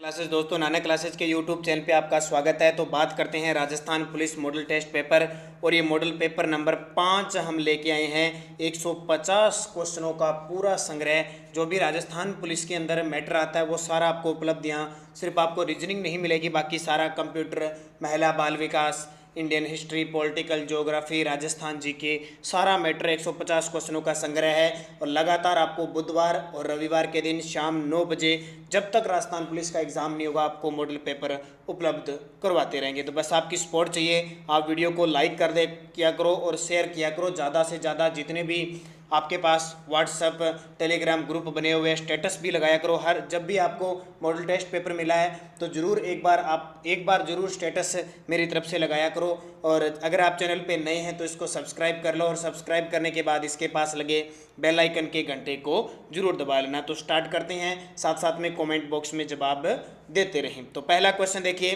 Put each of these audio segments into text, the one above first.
Classes दोस्तों, नाना classes के YouTube channel पे आपका स्वागत है। तो बात करते हैं Rajasthan police model test paper, और ये मॉडल पेपर नंबर 5 हम लेके आए हैं। 150 क्वेश्चनों का पूरा संग्रह, जो भी राजस्थान पुलिस के अंदर मैटर आता है वो सारा आपको उपलब्ध। यहाँ सिर्फ आपको रीजनिंग नहीं मिलेगी, बाकी सारा कंप्यूटर, महिला बाल विकास, Indian history, political geography, Rajasthan GK, सारा मैटर 150 क्वेश्चनों का संग्रह है। और लगातार आपको बुधवार और रविवार के दिन शाम 9 बजे, जब तक राजस्थान पुलिस का एग्ज़ाम नहीं होगा, आपको मॉडल पेपर उपलब्ध करवाते रहेंगे। तो बस आपकी सपोर्ट चाहिए। आप वीडियो को लाइक कर दे किया करो और शेयर किया करो ज़्यादा से ज़्यादा। जितने भी आपके पास व्हाट्सएप, टेलीग्राम ग्रुप बने हुए हैं, स्टेटस भी लगाया करो। हर जब भी आपको मॉडल टेस्ट पेपर मिला है तो ज़रूर एक बार ज़रूर स्टेटस मेरी तरफ से लगाया करो। और अगर आप चैनल पे नए हैं तो इसको सब्सक्राइब कर लो, और सब्सक्राइब करने के बाद इसके पास लगे बेल आइकन के घंटे को जरूर दबा लेना। तो स्टार्ट करते हैं, साथ साथ में कमेंट बॉक्स में जवाब देते रहें। तो पहला क्वेश्चन देखिए,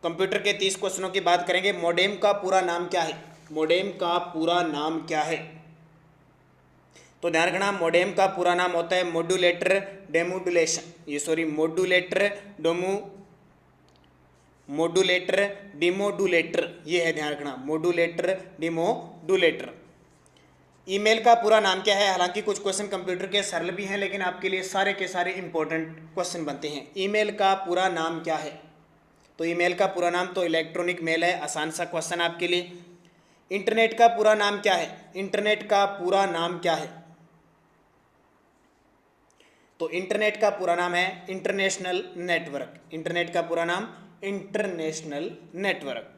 कंप्यूटर के 30 क्वेश्चनों की बात करेंगे। मॉडेम का पूरा नाम क्या है? मॉडेम का पूरा नाम क्या है? तो ध्यान रखना, मॉडेम का पूरा नाम होता है मॉड्यूलेटर डेमोडुलेशन, मॉड्यूलेटर डिमोडुलेटर, ये है, ध्यान रखना, मॉड्यूलेटर डिमोडुलेटर। ईमेल का पूरा नाम क्या है? हालांकि कुछ क्वेश्चन कंप्यूटर के सरल भी हैं, लेकिन आपके लिए सारे के सारे इंपॉर्टेंट क्वेश्चन बनते हैं। ईमेल का पूरा नाम क्या है? तो ईमेल का पूरा नाम तो इलेक्ट्रॉनिक मेल है, आसान सा क्वेश्चन आपके लिए। इंटरनेट का पूरा नाम क्या है? इंटरनेट का पूरा नाम क्या है? तो इंटरनेट का पूरा नाम है इंटरनेशनल नेटवर्क। इंटरनेट का पूरा नाम इंटरनेशनल नेटवर्क।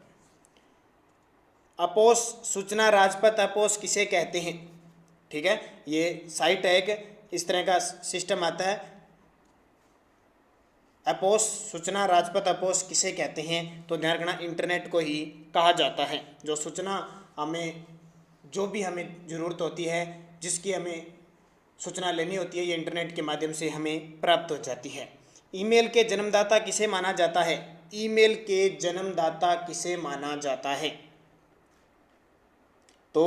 अपोस सूचना राजपथ, अपोस किसे कहते हैं? ठीक है, ये साइट है, एक इस तरह का सिस्टम आता है। अपोस सूचना राजपथ, अपोस किसे कहते हैं? तो ध्यान रखना, इंटरनेट को ही कहा जाता है। जो सूचना हमें, जो भी हमें ज़रूरत होती है, जिसकी हमें सूचना लेनी होती है, ये इंटरनेट के माध्यम से हमें प्राप्त हो जाती है। ईमेल के जन्मदाता किसे माना जाता है? ईमेल के जन्मदाता किसे माना जाता है? तो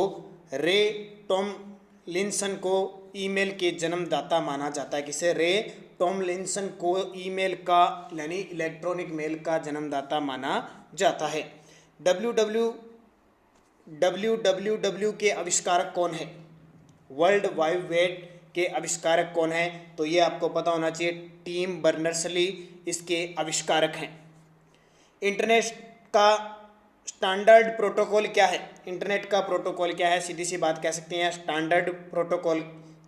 रे टॉमलिंसन को ईमेल के जन्मदाता माना जाता है। किसे? रे टॉमलिंसन को ईमेल का, यानी इलेक्ट्रॉनिक मेल का जन्मदाता माना जाता है। डब्ल्यू के आविष्कारक कौन है? वर्ल्ड वाइड वेब के आविष्कारक कौन है? तो ये आपको पता होना चाहिए, टिम बर्नर्स-ली इसके आविष्कारक हैं। इंटरनेट का स्टैंडर्ड प्रोटोकॉल क्या है? इंटरनेट का प्रोटोकॉल क्या है? सीधी सी बात कह सकते हैं, स्टैंडर्ड प्रोटोकॉल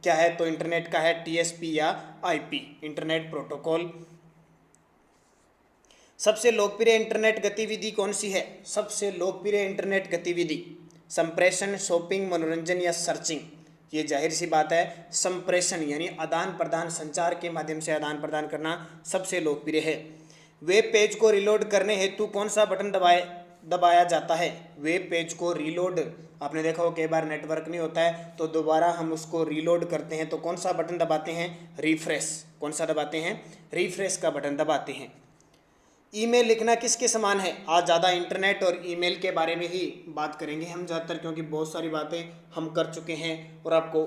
क्या है? तो इंटरनेट का है टीएसपी या आईपी, इंटरनेट प्रोटोकॉल। सबसे लोकप्रिय इंटरनेट गतिविधि कौन सी है? सबसे लोकप्रिय इंटरनेट गतिविधि संप्रेषण, शॉपिंग, मनोरंजन या सर्चिंग। ये जाहिर सी बात है, संप्रेषण यानी आदान प्रदान, संचार के माध्यम से आदान प्रदान करना सबसे लोकप्रिय है। वेब पेज को रिलोड करने हेतु कौन सा बटन दबाया जाता है? वेब पेज को रिलोड, आपने देखा हो कई बार नेटवर्क नहीं होता है तो दोबारा हम उसको रिलोड करते हैं तो कौन सा बटन दबाते हैं? रिफ्रेश। कौन सा दबाते हैं? रिफ्रेश का बटन दबाते हैं। ईमेल लिखना किसके समान है? आज ज़्यादा इंटरनेट और ईमेल के बारे में ही बात करेंगे हम ज़्यादातर, क्योंकि बहुत सारी बातें हम कर चुके हैं और आपको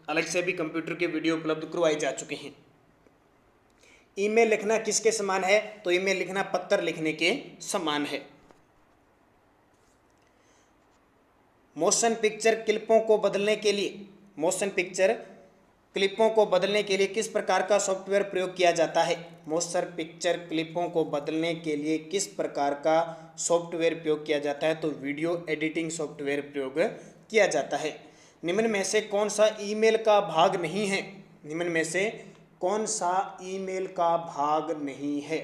अलग से भी कंप्यूटर के वीडियो उपलब्ध करवाए जा चुके हैं। ईमेल लिखना किसके समान है? तो ईमेल लिखना पत्र लिखने के समान है। मोशन पिक्चर क्लिपों को बदलने के लिए किस प्रकार का सॉफ्टवेयर प्रयोग किया जाता है? मोशन पिक्चर क्लिपों को बदलने के लिए किस प्रकार का सॉफ्टवेयर प्रयोग किया जाता है? तो वीडियो एडिटिंग सॉफ्टवेयर प्रयोग किया जाता है। निम्न में से कौन सा ईमेल का भाग नहीं है? निम्न में से कौन सा ईमेल का भाग नहीं है?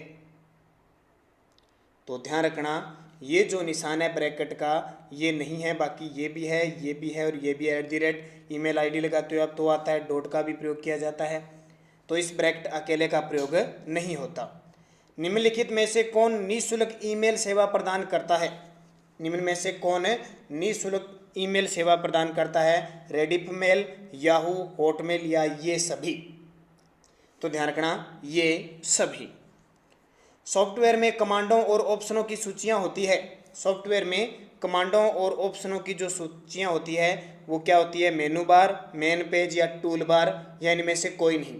तो ध्यान रखना, ये जो निशान है ब्रैकेट का, ये नहीं है, बाकी ये भी है, ये भी है और ये भी है। @ ईमेल आईडी लगाते हो आप तो आता है, डॉट का भी प्रयोग किया जाता है, तो इस ब्रैकेट अकेले का प्रयोग नहीं होता। निम्नलिखित में से कौन निःशुल्क ईमेल सेवा प्रदान करता है? निम्न में से कौन निःशुल्क ईमेल सेवा प्रदान करता है? रेडिफ मेल, याहू, हॉटमेल या ये सभी? तो ध्यान रखना, ये सभी। सॉफ्टवेयर में कमांडों और ऑप्शनों की सूचियां होती है। सॉफ्टवेयर में कमांडों और ऑप्शनों की जो सूचियां होती है वो क्या होती है? मेनू बार, मेन पेज या टूल बार, या इनमें से कोई नहीं?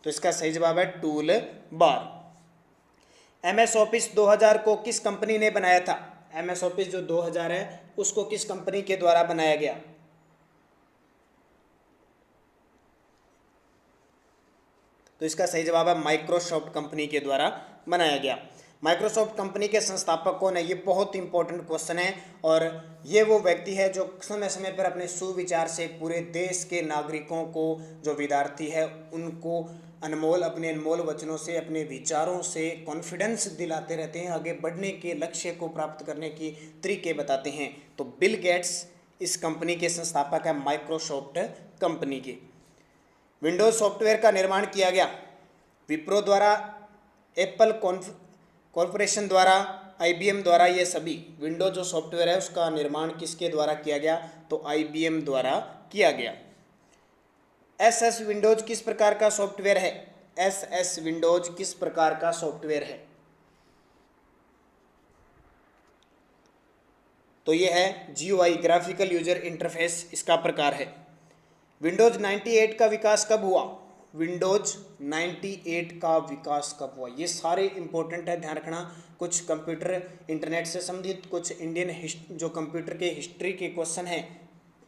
तो इसका सही जवाब है टूल बार। MS ऑफिस 2000 को किस कंपनी ने बनाया था? MS ऑफिस जो 2000 है उसको किस कंपनी के द्वारा बनाया गया? तो इसका सही जवाब है माइक्रोसॉफ्ट कंपनी के द्वारा बनाया गया। माइक्रोसॉफ्ट कंपनी के संस्थापक कौन है? ये बहुत इंपॉर्टेंट क्वेश्चन है और ये वो व्यक्ति है जो समय समय पर अपने सुविचार से पूरे देश के नागरिकों को, जो विद्यार्थी है उनको अपने अनमोल वचनों से, अपने विचारों से कॉन्फिडेंस दिलाते रहते हैं, आगे बढ़ने के लक्ष्य को प्राप्त करने की तरीके बताते हैं। तो बिल गेट्स इस कंपनी के संस्थापक है, माइक्रोसॉफ्ट कंपनी के। विंडोज सॉफ्टवेयर का निर्माण किया गया विप्रो द्वारा, एप्पल कॉरपोरेशन द्वारा, IBM द्वारा। ये सभी विंडोज जो सॉफ्टवेयर है उसका निर्माण किसके द्वारा किया गया? तो IBM द्वारा किया गया। SS विंडोज किस प्रकार का सॉफ्टवेयर है? SS विंडोज किस प्रकार का सॉफ्टवेयर है? तो ये है GUI, ग्राफिकल यूजर इंटरफेस इसका प्रकार है। विंडोज 98 का विकास कब हुआ? विंडोज 98 का विकास कब हुआ? ये सारे इंपॉर्टेंट है, ध्यान रखना। कुछ कंप्यूटर इंटरनेट से संबंधित, कुछ इंडियन जो कंप्यूटर के हिस्ट्री के क्वेश्चन हैं,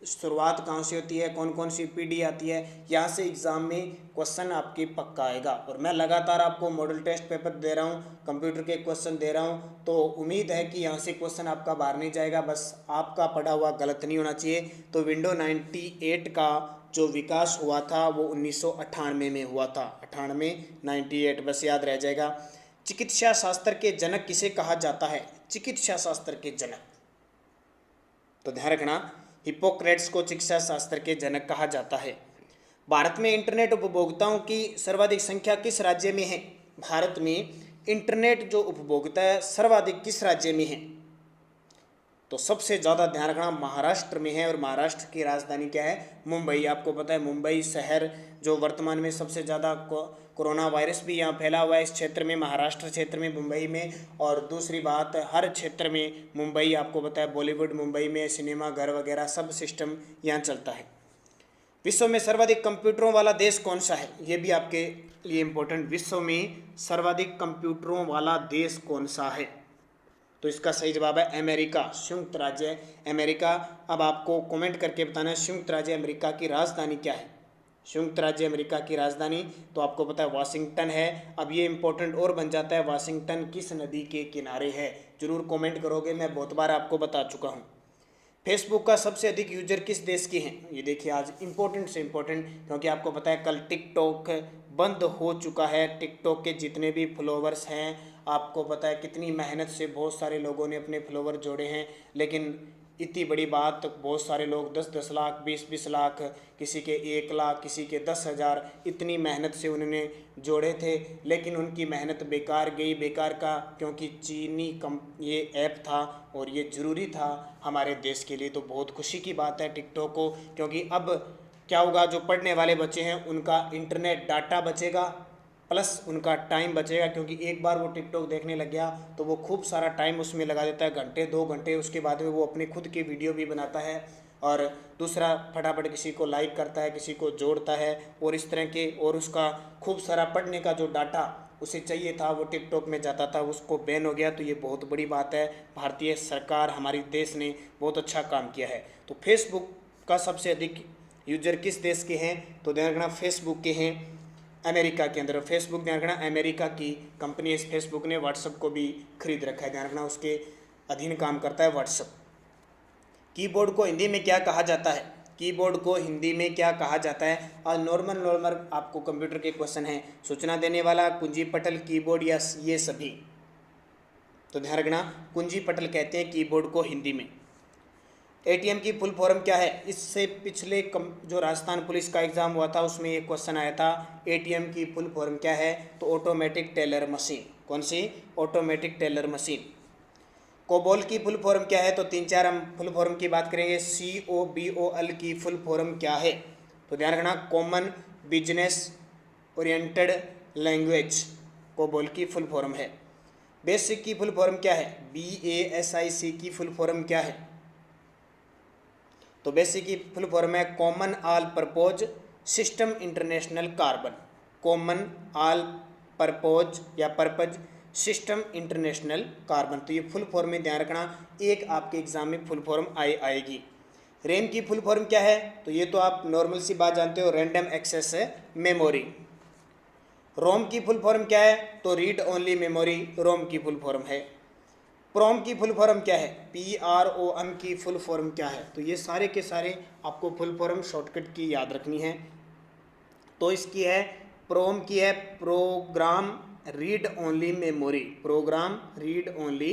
शुरुआत कहाँ से होती है, कौन कौन सी पीढ़ी आती है, यहाँ से एग्जाम में क्वेश्चन आपके पक्का आएगा। और मैं लगातार आपको मॉडल टेस्ट पेपर दे रहा हूँ, कंप्यूटर के क्वेश्चन दे रहा हूँ, तो उम्मीद है कि यहाँ से क्वेश्चन आपका बाहर नहीं जाएगा, बस आपका पढ़ा हुआ गलत नहीं होना चाहिए। तो विंडो 98 का जो विकास हुआ था वो 1998 में हुआ था। 98, 98 बस याद रह जाएगा। चिकित्सा शास्त्र के जनक किसे कहा जाता है? चिकित्सा शास्त्र के जनक, तो ध्यान रखना, हिप्पोक्रेट्स को चिकित्सा शास्त्र के जनक कहा जाता है। भारत में इंटरनेट उपभोक्ताओं की सर्वाधिक संख्या किस राज्य में है? भारत में इंटरनेट जो उपभोक्ता है सर्वाधिक किस राज्य में है? तो सबसे ज़्यादा ध्यान रखना महाराष्ट्र में है, और महाराष्ट्र की राजधानी क्या है? मुंबई। आपको पता है मुंबई शहर जो वर्तमान में सबसे ज़्यादा कोरोना वायरस भी यहाँ फैला हुआ है, इस क्षेत्र में, महाराष्ट्र क्षेत्र में, मुंबई में। और दूसरी बात, हर क्षेत्र में मुंबई, आपको पता है बॉलीवुड मुंबई में, सिनेमा घर वगैरह सब सिस्टम यहाँ चलता है। विश्व में सर्वाधिक कंप्यूटरों वाला देश कौन सा है? ये भी आपके लिए इम्पोर्टेंट, विश्व में सर्वाधिक कंप्यूटरों वाला देश कौन सा है? तो इसका सही जवाब है अमेरिका, संयुक्त राज्य अमेरिका। अब आपको कमेंट करके बताना है संयुक्त राज्य अमेरिका की राजधानी क्या है? संयुक्त राज्य अमेरिका की राजधानी तो आपको पता है वाशिंगटन है। अब ये इंपॉर्टेंट और बन जाता है, वाशिंगटन किस नदी के किनारे है? जरूर कमेंट करोगे, मैं बहुत बार आपको बता चुका हूँ। फेसबुक का सबसे अधिक यूजर किस देश के हैं? ये देखिए आज इंपॉर्टेंट से इंपॉर्टेंट, क्योंकि आपको पता है कल टिकटॉक बंद हो चुका है। टिकटॉक के जितने भी फॉलोवर्स हैं, आपको पता है कितनी मेहनत से बहुत सारे लोगों ने अपने फॉलोवर जोड़े हैं, लेकिन इतनी बड़ी बात, बहुत सारे लोग 10-10 लाख, 20-20 लाख, किसी के 1 लाख, किसी के 10,000, इतनी मेहनत से उन्होंने जोड़े थे, लेकिन उनकी मेहनत बेकार गई। बेकार का क्योंकि चीनी ये ऐप था और ये ज़रूरी था हमारे देश के लिए। तो बहुत खुशी की बात है टिकटॉक को, क्योंकि अब क्या होगा, जो पढ़ने वाले बच्चे हैं उनका इंटरनेट डाटा बचेगा, प्लस उनका टाइम बचेगा, क्योंकि एक बार वो टिकटॉक देखने लग गया तो वो खूब सारा टाइम उसमें लगा देता है, घंटे 2 घंटे। उसके बाद में वो अपने खुद की वीडियो भी बनाता है, और दूसरा फटाफट किसी को लाइक करता है, किसी को जोड़ता है, और इस तरह के, और उसका खूब सारा पढ़ने का जो डाटा उसे चाहिए था वो टिकटॉक में जाता था, उसको बैन हो गया। तो ये बहुत बड़ी बात है, भारतीय सरकार, हमारी देश ने बहुत अच्छा काम किया है। तो फेसबुक का सबसे अधिक यूजर किस देश के हैं? तो ध्यान रखना फेसबुक के हैं अमेरिका के अंदर। फेसबुक ध्यान रखना अमेरिका की कंपनी है। इस फेसबुक ने व्हाट्सअप को भी खरीद रखा है, ध्यान रखना उसके अधीन काम करता है व्हाट्सअप। कीबोर्ड को हिंदी में क्या कहा जाता है? कीबोर्ड को हिंदी में क्या कहा जाता है? आज नॉर्मल आपको कंप्यूटर के क्वेश्चन हैं, सूचना देने वाला, कुंजी पटल, कीबोर्ड या ये सभी। तो ध्यान रखना कुंजी पटल कहते हैं कीबोर्ड को हिंदी में। ATM की फुल फॉर्म क्या है? इससे पिछले जो राजस्थान पुलिस का एग्ज़ाम हुआ था उसमें एक क्वेश्चन आया था, ATM की फुल फॉर्म क्या है? तो ऑटोमेटिक टेलर मशीन। कौन सी? Automatic teller machine. कोबोल की फुल फॉर्म क्या है? तो 3-4 हम फुल फॉर्म की बात करेंगे। COBOL की फुल फॉर्म क्या है? तो ध्यान रखना common business oriented language, COBOL की फुल फॉर्म है। बेसिक की फुल फॉर्म क्या है? BASIC की फुल फॉर्म क्या है? तो बेसिक की फुल फॉर्म है common all purpose system international carbon. Common all purpose या पर्पज सिस्टम इंटरनेशनल कार्बन। तो ये फुल फॉर्म में ध्यान रखना, एक आपके एग्जाम में फुल फॉर्म आएगी। रैम की फुल फॉर्म क्या है? तो ये तो आप नॉर्मल सी बात जानते हो, रैंडम एक्सेस मेमोरी। रोम की फुल फॉर्म क्या है? तो रीड ओनली मेमोरी रोम की फुल फॉर्म है। प्रोम की फुल फॉर्म क्या है? PROM की फुल फॉर्म क्या है? तो ये सारे के सारे आपको फुल फॉर्म शॉर्टकट की याद रखनी है। तो इसकी है, प्रोम की है program read only memory, program read only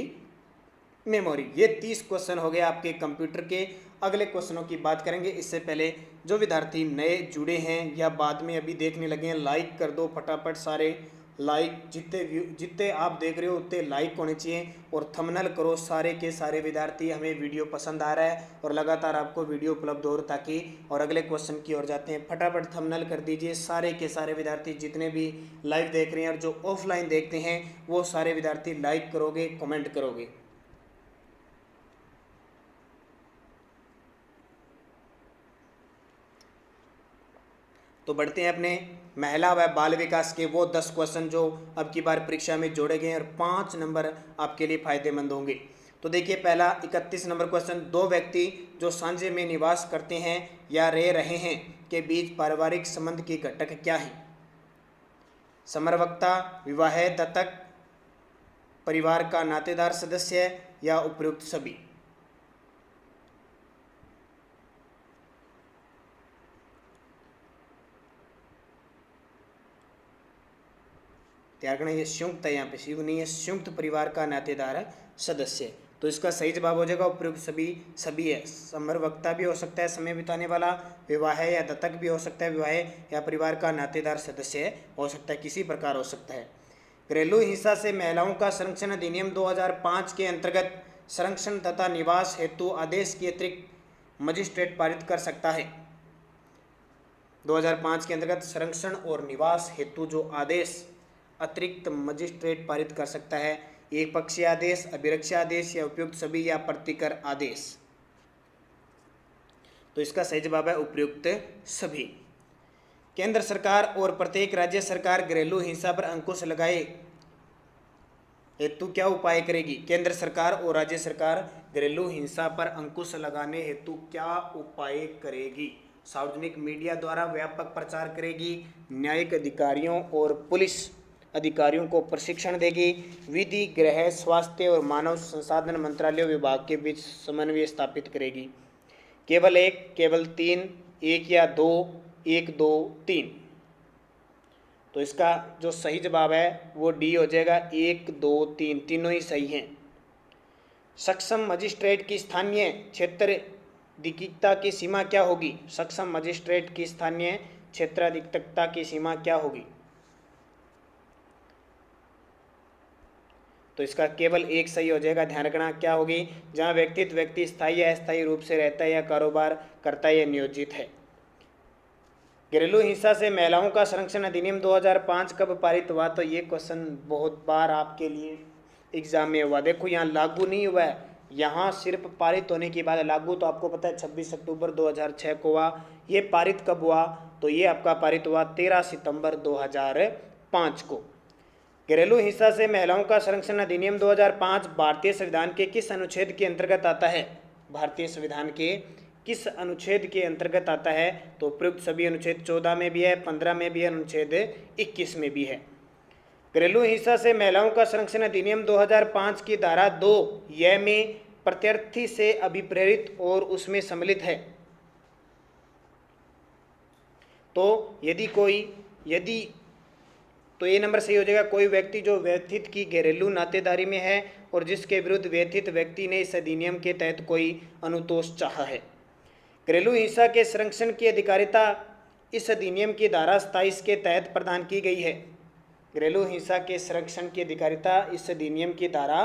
memory. ये 30 क्वेश्चन हो गए आपके कंप्यूटर के। अगले क्वेश्चनों की बात करेंगे। इससे पहले जो विद्यार्थी नए जुड़े हैं या बाद में अभी देखने लगे हैं, लाइक कर दो फटाफट सारे। लाइक जितने आप देख रहे हो उतने लाइक होने चाहिए, और थंबनेल करो सारे के सारे विद्यार्थी। हमें वीडियो पसंद आ रहा है और लगातार आपको वीडियो उपलब्ध हो, ताकि और अगले क्वेश्चन की ओर जाते हैं। फटाफट थंबनेल कर दीजिए सारे के सारे विद्यार्थी जितने भी लाइव देख रहे हैं, और जो ऑफलाइन देखते हैं वो सारे विद्यार्थी लाइक करोगे, कमेंट करोगे। तो बढ़ते हैं अपने महिला व बाल विकास के वो 10 क्वेश्चन जो अब की बार परीक्षा में जोड़े गए हैं, और 5 नंबर आपके लिए फायदेमंद होंगे। तो देखिए पहला 31 नंबर क्वेश्चन, दो व्यक्ति जो सांझे में निवास करते हैं या रह रहे हैं के बीच पारिवारिक संबंध के घटक क्या है? समरवक्ता, विवाह, दत्तक, परिवार का नातेदार सदस्य या उपयुक्त सभी। त्याग करना, ये संयुक्त है, यहाँ पे शिव नहीं है, संयुक्त परिवार का नातेदार है सदस्य। तो इसका सही जवाब हो जाएगा उपयुक्त सभी। सभी है, समरवक्ता भी हो सकता है समय बिताने वाला, विवाह या दत्तक भी हो सकता है, विवाह या परिवार का नातेदार सदस्य हो सकता है, किसी प्रकार हो सकता है। घरेलू हिंसा से महिलाओं का संरक्षण अधिनियम 2005 के अंतर्गत संरक्षण तथा निवास हेतु आदेश के अतिरिक्त मजिस्ट्रेट पारित कर सकता है। 2005 के अंतर्गत संरक्षण और निवास हेतु जो आदेश अतिरिक्त मजिस्ट्रेट पारित कर सकता है, एक पक्षीय आदेश, अभिरक्षा आदेश या उपयुक्त सभी या प्रतिकर आदेश। तो इसका सही जवाब है उपयुक्त सभी। केंद्र सरकार और प्रत्येक राज्य सरकार घरेलू हिंसा पर अंकुश लगाए हेतु क्या उपाय करेगी? केंद्र सरकार और राज्य सरकार घरेलू हिंसा पर अंकुश लगाने हेतु क्या उपाय करेगी? सार्वजनिक मीडिया द्वारा व्यापक प्रचार करेगी, न्यायिक अधिकारियों और पुलिस अधिकारियों को प्रशिक्षण देगी, विधि, गृह, स्वास्थ्य और मानव संसाधन मंत्रालयों विभाग के बीच समन्वय स्थापित करेगी। केवल एक, केवल तीन, एक या दो, एक, दो, तीन। तो इसका जो सही जवाब है वो डी हो जाएगा, एक, दो, तीन, तीनों ही सही हैं। सक्षम मजिस्ट्रेट की स्थानीय क्षेत्राधिकता की सीमा क्या होगी? सक्षम मजिस्ट्रेट की स्थानीय क्षेत्राधिकता की सीमा क्या होगी? तो इसका केवल एक सही हो जाएगा, ध्यान रखना क्या होगी? जहां व्यक्ति स्थायी या अस्थायी रूप से रहता है या कारोबार करता है या नियोजित है। घरेलू हिंसा से महिलाओं का संरक्षण अधिनियम 2005 कब पारित हुआ? तो ये क्वेश्चन बहुत बार आपके लिए एग्जाम में हुआ। देखो यहाँ लागू नहीं हुआ है, यहाँ सिर्फ पारित होने की बात है। लागू तो आपको पता है 26 अक्टूबर 2006 को हुआ। ये पारित कब हुआ? तो ये आपका पारित हुआ 13 सितंबर 2005 को। घरेलू हिंसा से महिलाओं का संरक्षण अधिनियम 2005 भारतीय संविधान के किस अनुच्छेद के अंतर्गत आता है? भारतीय संविधान के किस अनुच्छेद के अंतर्गत आता है? तो उपयुक्त सभी अनुच्छेद 14 में भी है, 15 में भी है, अनुच्छेद 21 में भी है। घरेलू हिंसा से महिलाओं का संरक्षण अधिनियम 2005 की धारा 2 यह में प्रत्यर्थी से अभिप्रेरित और उसमें सम्मिलित है। तो तो ये नंबर सही हो जाएगा, कोई व्यक्ति जो व्यथित की घरेलू नातेदारी में है और जिसके विरुद्ध व्यथित व्यक्ति ने इस अधिनियम के तहत कोई अनुतोष चाहा है। घरेलू हिंसा के संरक्षण की अधिकारिता इस अधिनियम की धारा 27 के तहत प्रदान की गई है। घरेलू हिंसा के संरक्षण की अधिकारिता इस अधिनियम की धारा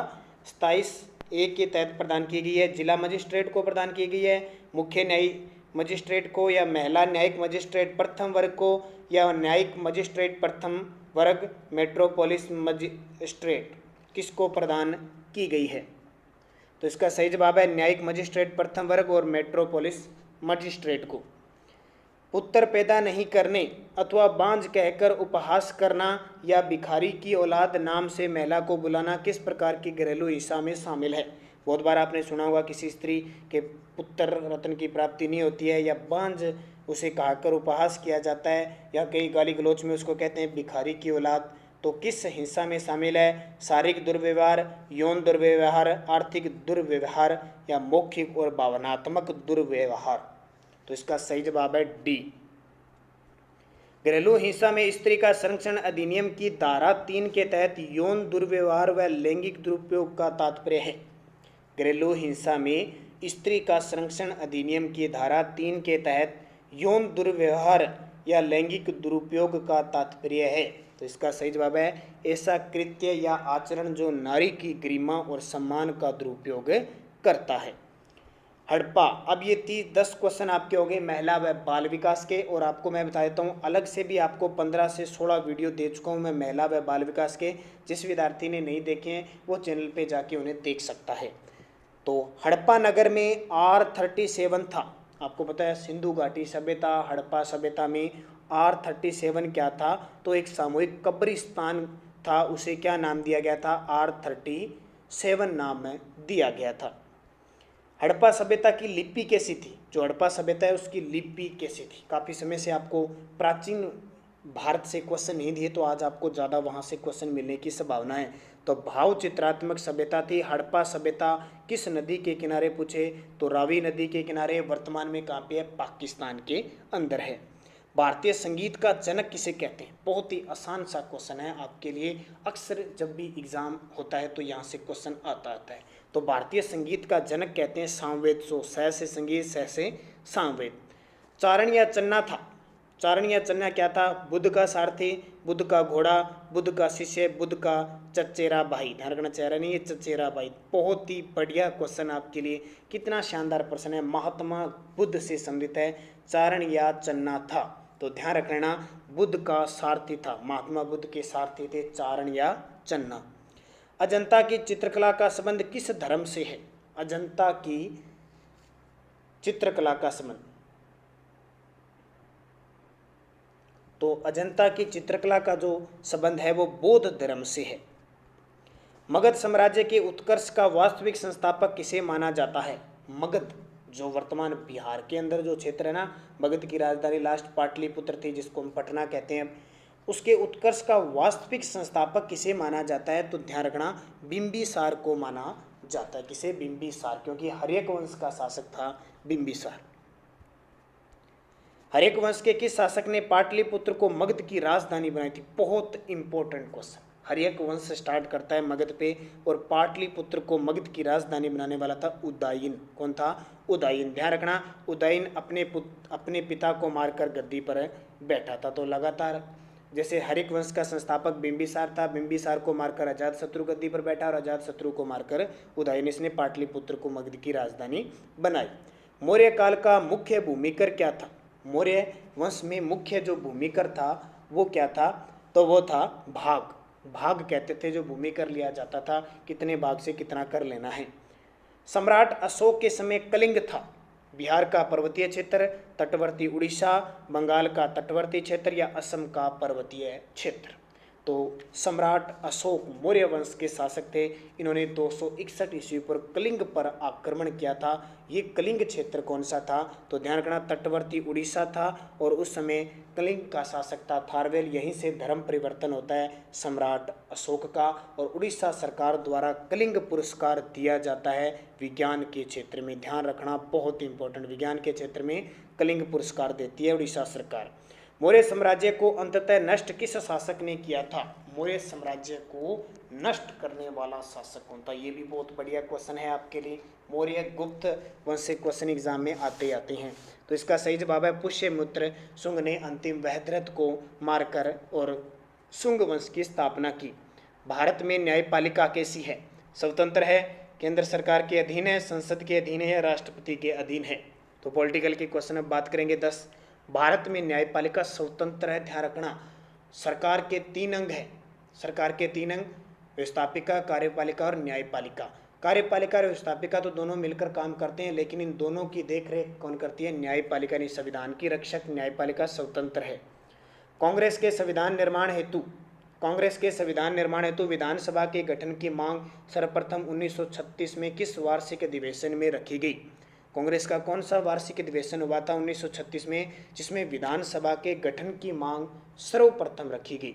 27(1) के तहत प्रदान की गई है। जिला मजिस्ट्रेट को प्रदान की गई है, मुख्य न्यायिक मजिस्ट्रेट को, या महिला न्यायिक मजिस्ट्रेट प्रथम वर्ग को, या न्यायिक मजिस्ट्रेट प्रथम वर्ग मेट्रोपोलिस मजिस्ट्रेट किसको प्रदान की गई है? तो इसका सही जवाब है न्यायिक मजिस्ट्रेट प्रथम वर्ग और मेट्रोपोलिस मजिस्ट्रेट को। पुत्र पैदा नहीं करने अथवा बांझ कहकर उपहास करना या भिखारी की औलाद नाम से महिला को बुलाना किस प्रकार की घरेलू हिंसा में शामिल है? बहुत बार आपने सुना होगा किसी स्त्री के पुत्र रत्न की प्राप्ति नहीं होती है, या बांझ उसे कहकर उपहास किया जाता है, या कई गाली गलौच में उसको कहते हैं भिखारी की औलाद। तो किस हिंसा में शामिल है? शारीरिक दुर्व्यवहार, यौन दुर्व्यवहार, आर्थिक दुर्व्यवहार या मौखिक और भावनात्मक दुर्व्यवहार। तो इसका सही जवाब है डी। घरेलू हिंसा में स्त्री का संरक्षण अधिनियम की धारा 3 के तहत यौन दुर्व्यवहार व लैंगिक दुरुपयोग का तात्पर्य है। घरेलू हिंसा में स्त्री का संरक्षण अधिनियम की धारा 3 के तहत यौन दुर्व्यवहार या लैंगिक दुरुपयोग का तात्पर्य है। तो इसका सही जवाब है ऐसा कृत्य या आचरण जो नारी की गरिमा और सम्मान का दुरुपयोग करता है। हड़प्पा। अब ये 10 क्वेश्चन आपके हो गए महिला व बाल विकास के, और आपको मैं बता देता हूँ अलग से भी आपको 15 से 16 वीडियो दे चुका हूँ मैं महिला व बाल विकास के। जिस विद्यार्थी ने नहीं देखे हैं वो चैनल पे जाके उन्हें देख सकता है। तो हड़प्पा नगर में R37 था। आपको पता है सिंधु घाटी सभ्यता, हड़प्पा सभ्यता में R37 क्या था? तो एक सामूहिक कब्रिस्तान था, उसे क्या नाम दिया गया था? R37 नाम दिया गया था। हड़प्पा सभ्यता की लिपि कैसी थी? जो हड़प्पा सभ्यता है उसकी लिपि कैसी थी? काफ़ी समय से आपको प्राचीन भारत से क्वेश्चन नहीं दिए, तो आज आपको ज़्यादा वहाँ से क्वेश्चन मिलने की संभावना है। तो भाव चित्रात्मक सभ्यता थी। हड़प्पा सभ्यता किस नदी के किनारे पूछे? तो रावी नदी के किनारे। वर्तमान में कहाँ पे है? पाकिस्तान के अंदर है। भारतीय संगीत का जनक किसे कहते हैं? बहुत ही आसान सा क्वेश्चन है आपके लिए, अक्सर जब भी एग्जाम होता है तो यहाँ से क्वेश्चन आता है। तो भारतीय संगीत का जनक कहते हैं सामवेद। सो स से संगीत, स से सामवेद। चारण या चन्ना था। चारण या चन्ना क्या था? बुद्ध का सारथी, बुद्ध का घोड़ा, बुद्ध का शिष्य, बुद्ध का चचेरा भाई। ध्यान रखना, चेहरा नहीं है, चचेरा भाई। बहुत ही बढ़िया क्वेश्चन आपके लिए। कितना शानदार प्रश्न है। महात्मा बुद्ध से संबंधित है। चारण या चन्ना था, तो ध्यान रख लेना बुद्ध का सारथी था। महात्मा बुद्ध के सारथी थे चारण या चन्ना। अजंता की चित्रकला का संबंध किस धर्म से है? अजंता की चित्रकला का संबंध, तो अजंता की चित्रकला का जो संबंध है वो बौद्ध धर्म से है। मगध साम्राज्य के उत्कर्ष का वास्तविक संस्थापक किसे माना जाता है? मगध, जो वर्तमान बिहार के अंदर जो क्षेत्र है ना, मगध की राजधानी लास्ट पाटलिपुत्र थी, जिसको हम पटना कहते हैं। उसके उत्कर्ष का वास्तविक संस्थापक किसे माना जाता है? तो ध्यान रखना बिंबिसार को माना जाता है। किसे? बिंबिसार, क्योंकि हर्यक वंश का शासक था बिंबिसार। हर्यक वंश के किस शासक ने पाटलिपुत्र को मगध की राजधानी बनाई थी? बहुत इंपॉर्टेंट क्वेश्चन। हर्यक वंश स्टार्ट करता है मगध पे, और पाटलिपुत्र को मगध की राजधानी बनाने वाला था उदयन। कौन था? उदयन। ध्यान रखना उदयन अपने पिता को मारकर गद्दी पर बैठा था। तो लगातार जैसे हर्यक वंश का संस्थापक बिंबिसार था, बिंबिसार को मारकर अजातशत्रु गद्दी पर बैठा, और अजातशत्रु को मारकर उदयन, इसने पाटलिपुत्र को मगध की राजधानी बनाई। मौर्य काल का मुख्य भूमिकर क्या था? मौर्य वंश में मुख्य जो भूमिकर था वो क्या था? तो वो था भाग। भाग कहते थे जो भूमिकर लिया जाता था, कितने भाग से कितना कर लेना है। सम्राट अशोक के समय कलिंग था बिहार का पर्वतीय क्षेत्र, तटवर्ती उड़ीसा, बंगाल का तटवर्ती क्षेत्र या असम का पर्वतीय क्षेत्र। तो सम्राट अशोक मौर्य वंश के शासक थे। इन्होंने 261 ईस्वी पर कलिंग पर आक्रमण किया था। ये कलिंग क्षेत्र कौन सा था? तो ध्यान रखना तटवर्ती उड़ीसा था, और उस समय कलिंग का शासक था थारवेल। यहीं से धर्म परिवर्तन होता है सम्राट अशोक का, और उड़ीसा सरकार द्वारा कलिंग पुरस्कार दिया जाता है विज्ञान के क्षेत्र में। ध्यान रखना बहुत इंपॉर्टेंट, विज्ञान के क्षेत्र में कलिंग पुरस्कार देती है उड़ीसा सरकार। मौर्य साम्राज्य को अंततः नष्ट किस शासक ने किया था? मौर्य साम्राज्य को नष्ट करने वाला शासक कौन था? ये भी बहुत बढ़िया क्वेश्चन है आपके लिए। मौर्य गुप्त वंश से क्वेश्चन एग्जाम में आते हैं। तो इसका सही जवाब है पुष्यमित्र शुंग ने अंतिम वहद्रथ को मारकर और शुंग वंश की स्थापना की। भारत में न्यायपालिका कैसी है? स्वतंत्र है, केंद्र सरकार के अधीन है, संसद के अधीन है, राष्ट्रपति के अधीन है। तो पॉलिटिकल के क्वेश्चन अब बात करेंगे 10। भारत में न्यायपालिका स्वतंत्र है। ध्यान रखना सरकार के 3 अंग हैं। सरकार के 3 अंग, व्यवस्थापिका, कार्यपालिका और न्यायपालिका। कार्यपालिका और व्यवस्थापिका तो दोनों मिलकर काम करते हैं, लेकिन इन दोनों की देखरेख कौन करती है? न्यायपालिका। यानी संविधान की रक्षक न्यायपालिका स्वतंत्र है। कांग्रेस के संविधान निर्माण हेतु विधानसभा के गठन की मांग सर्वप्रथम 1936 में किस वार्षिक अधिवेशन में रखी गई? कांग्रेस का कौन सा वार्षिक अधिवेशन हुआ था 1936 में, जिसमें विधानसभा के गठन की मांग सर्वप्रथम रखी गई?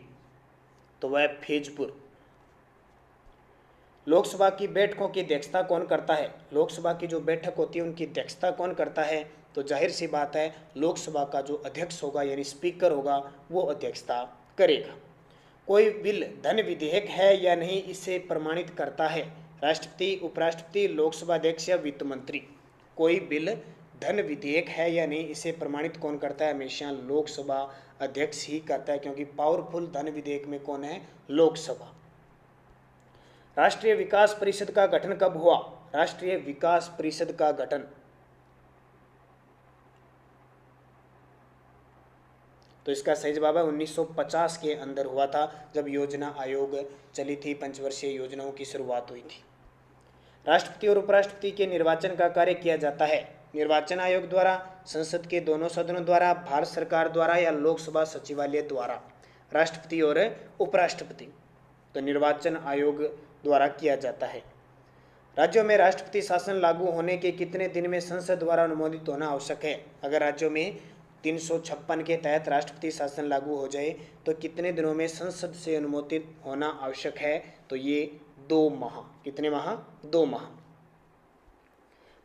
तो वह फैजपुर। लोकसभा की बैठकों की अध्यक्षता कौन करता है? लोकसभा की जो बैठक होती है उनकी अध्यक्षता कौन करता है? तो जाहिर सी बात है, लोकसभा का जो अध्यक्ष होगा यानी स्पीकर होगा वो अध्यक्षता करेगा। कोई बिल धन विधेयक है या नहीं, इसे प्रमाणित करता है राष्ट्रपति, उपराष्ट्रपति, लोकसभा अध्यक्ष या वित्त मंत्री। कोई बिल धन विधेयक है या नहीं, इसे प्रमाणित कौन करता है? हमेशा लोकसभा अध्यक्ष ही करता है, क्योंकि पावरफुल धन विधेयक में कौन है? लोकसभा। राष्ट्रीय विकास परिषद का गठन कब हुआ? राष्ट्रीय विकास परिषद का गठन, तो इसका सही जवाब है 1950 के अंदर हुआ था, जब योजना आयोग चली थी, पंचवर्षीय योजनाओं की शुरुआत हुई थी। राष्ट्रपति और उपराष्ट्रपति के निर्वाचन का कार्य किया जाता है निर्वाचन आयोग द्वारा, संसद के दोनों सदनों द्वारा, भारत सरकार द्वारा या लोकसभा सचिवालय द्वारा। राष्ट्रपति और उपराष्ट्रपति तो निर्वाचन आयोग द्वारा किया जाता है। राज्यों में राष्ट्रपति शासन लागू होने के कितने दिन में संसद द्वारा अनुमोदित होना आवश्यक है? अगर राज्यों में 356 के तहत राष्ट्रपति शासन लागू हो जाए तो कितने दिनों में संसद से अनुमोदित होना आवश्यक है? तो ये 2 माह। कितने माह? 2 माह।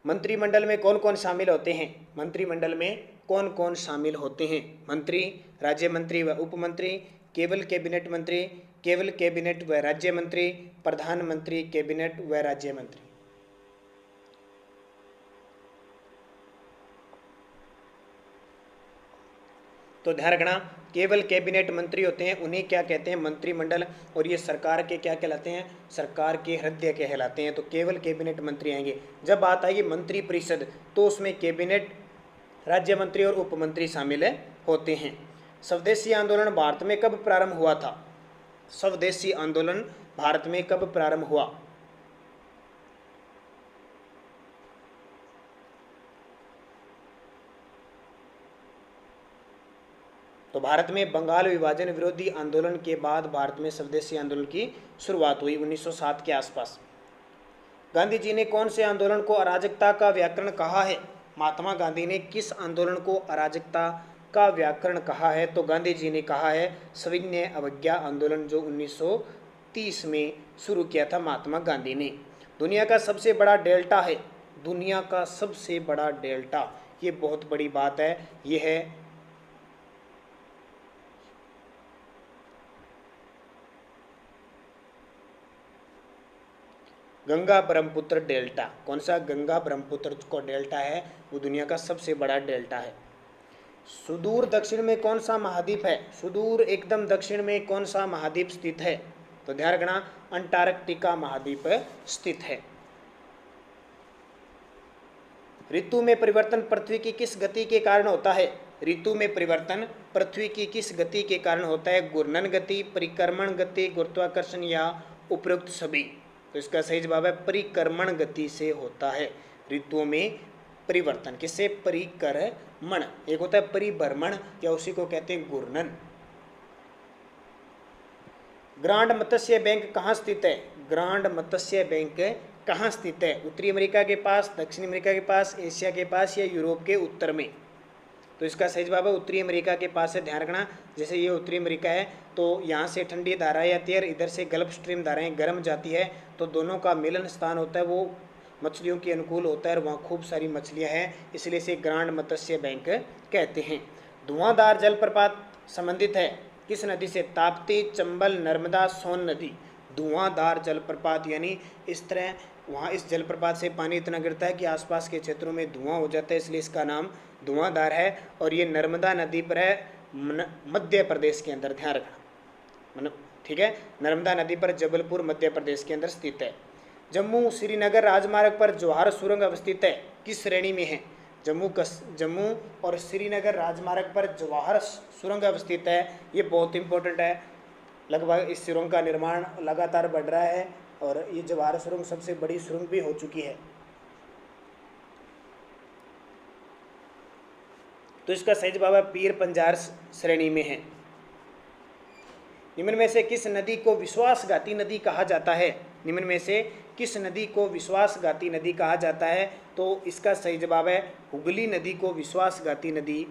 मंत्रिमंडल में कौन कौन शामिल होते हैं? मंत्रिमंडल में कौन कौन शामिल होते हैं? मंत्री, राज्य मंत्री व उपमंत्री, केवल कैबिनेट मंत्री, केवल कैबिनेट व राज्य मंत्री, प्रधानमंत्री, कैबिनेट व राज्य मंत्री। तो ध्यान रखना, केवल कैबिनेट मंत्री होते हैं, उन्हें क्या कहते हैं? मंत्रिमंडल। और ये सरकार के क्या कहलाते हैं? सरकार के हृदय कहलाते हैं। तो केवल कैबिनेट मंत्री आएंगे। जब बात आएगी मंत्री परिषद तो उसमें कैबिनेट, राज्य मंत्री और उपमंत्री शामिल होते हैं। स्वदेशी आंदोलन भारत में कब प्रारंभ हुआ था? स्वदेशी आंदोलन भारत में कब प्रारंभ हुआ? तो भारत में बंगाल विभाजन विरोधी आंदोलन के बाद भारत में स्वदेशी आंदोलन की शुरुआत हुई 1907 के आसपास। गांधी जी ने कौन से आंदोलन को अराजकता का व्याकरण कहा है? महात्मा गांधी ने किस आंदोलन को अराजकता का व्याकरण कहा है? तो गांधी जी ने कहा है सविनय अवज्ञा आंदोलन, जो 1930 में शुरू किया था महात्मा गांधी ने। दुनिया का सबसे बड़ा डेल्टा है, दुनिया का सबसे बड़ा डेल्टा, ये बहुत बड़ी बात है। ये है गंगा ब्रह्मपुत्र डेल्टा। कौन सा? गंगा ब्रह्मपुत्र को डेल्टा है, वो दुनिया का सबसे बड़ा डेल्टा है। सुदूर दक्षिण में कौन सा महाद्वीप है? सुदूर एकदम दक्षिण में कौन सा महाद्वीप स्थित है? तो ध्यान रखना, अंटार्कटिका महाद्वीप स्थित है। ऋतु में परिवर्तन पृथ्वी की किस गति के कारण होता है? ऋतु में परिवर्तन पृथ्वी की किस गति के कारण होता है? घूर्णन गति, परिक्रमण गति, गुरुत्वाकर्षण या उपरोक्त सभी। तो इसका सही जवाब है परिक्रमण गति से होता है ऋतुओं में परिवर्तन। किससे? परिक्रमण। एक होता है परिभ्रमण या उसी को कहते हैं घूर्णन। ग्रांड मत्स्य बैंक कहाँ स्थित है? ग्रांड मत्स्य बैंक कहाँ स्थित है? उत्तरी अमेरिका के पास, दक्षिण अमेरिका के पास, एशिया के पास या यूरोप के उत्तर में? तो इसका सही जवाब है उत्तरी अमेरिका के पास है। ध्यान रखना, जैसे ये उत्तरी अमेरिका है तो यहाँ से ठंडी धाराएं आती है और इधर से गल्फ स्ट्रीम धाराएं गर्म जाती है, तो दोनों का मिलन स्थान होता है, वो मछलियों के अनुकूल होता है और वहाँ खूब सारी मछलियाँ हैं, इसलिए इसे ग्रांड मत्स्य बैंक कहते हैं। धुआंधार जलप्रपात संबंधित है किस नदी से? ताप्ती, चंबल, नर्मदा, सोन नदी। धुआंधार जलप्रपात यानी इस तरह वहाँ इस जलप्रपात से पानी इतना गिरता है कि आसपास के क्षेत्रों में धुआं हो जाता है, इसलिए इसका नाम धुआंधार है। और ये नर्मदा नदी पर है मध्य प्रदेश के अंदर। ध्यान रखना, ठीक है, नर्मदा नदी पर जबलपुर मध्य प्रदेश के अंदर स्थित है। जम्मू श्रीनगर राजमार्ग पर जवाहर सुरंग अवस्थित है, किस श्रेणी में है? जम्मू और श्रीनगर राजमार्ग पर जवाहर सुरंग अवस्थित है, ये बहुत इंपॉर्टेंट है। लगभग इस सुरंग का निर्माण लगातार बढ़ रहा है और ये जवाहर सुरंग सबसे बड़ी सुरंग भी हो चुकी है। तो इसका सही जवाब है पीर पंजार श्रेणी में है। निम्न में से किस नदी को विश्वासघाती नदी कहा जाता है? निम्न में से किस नदी को विश्वासघाती नदी कहा जाता है? तो इसका सही जवाब है हुगली नदी को विश्वासघाती नदी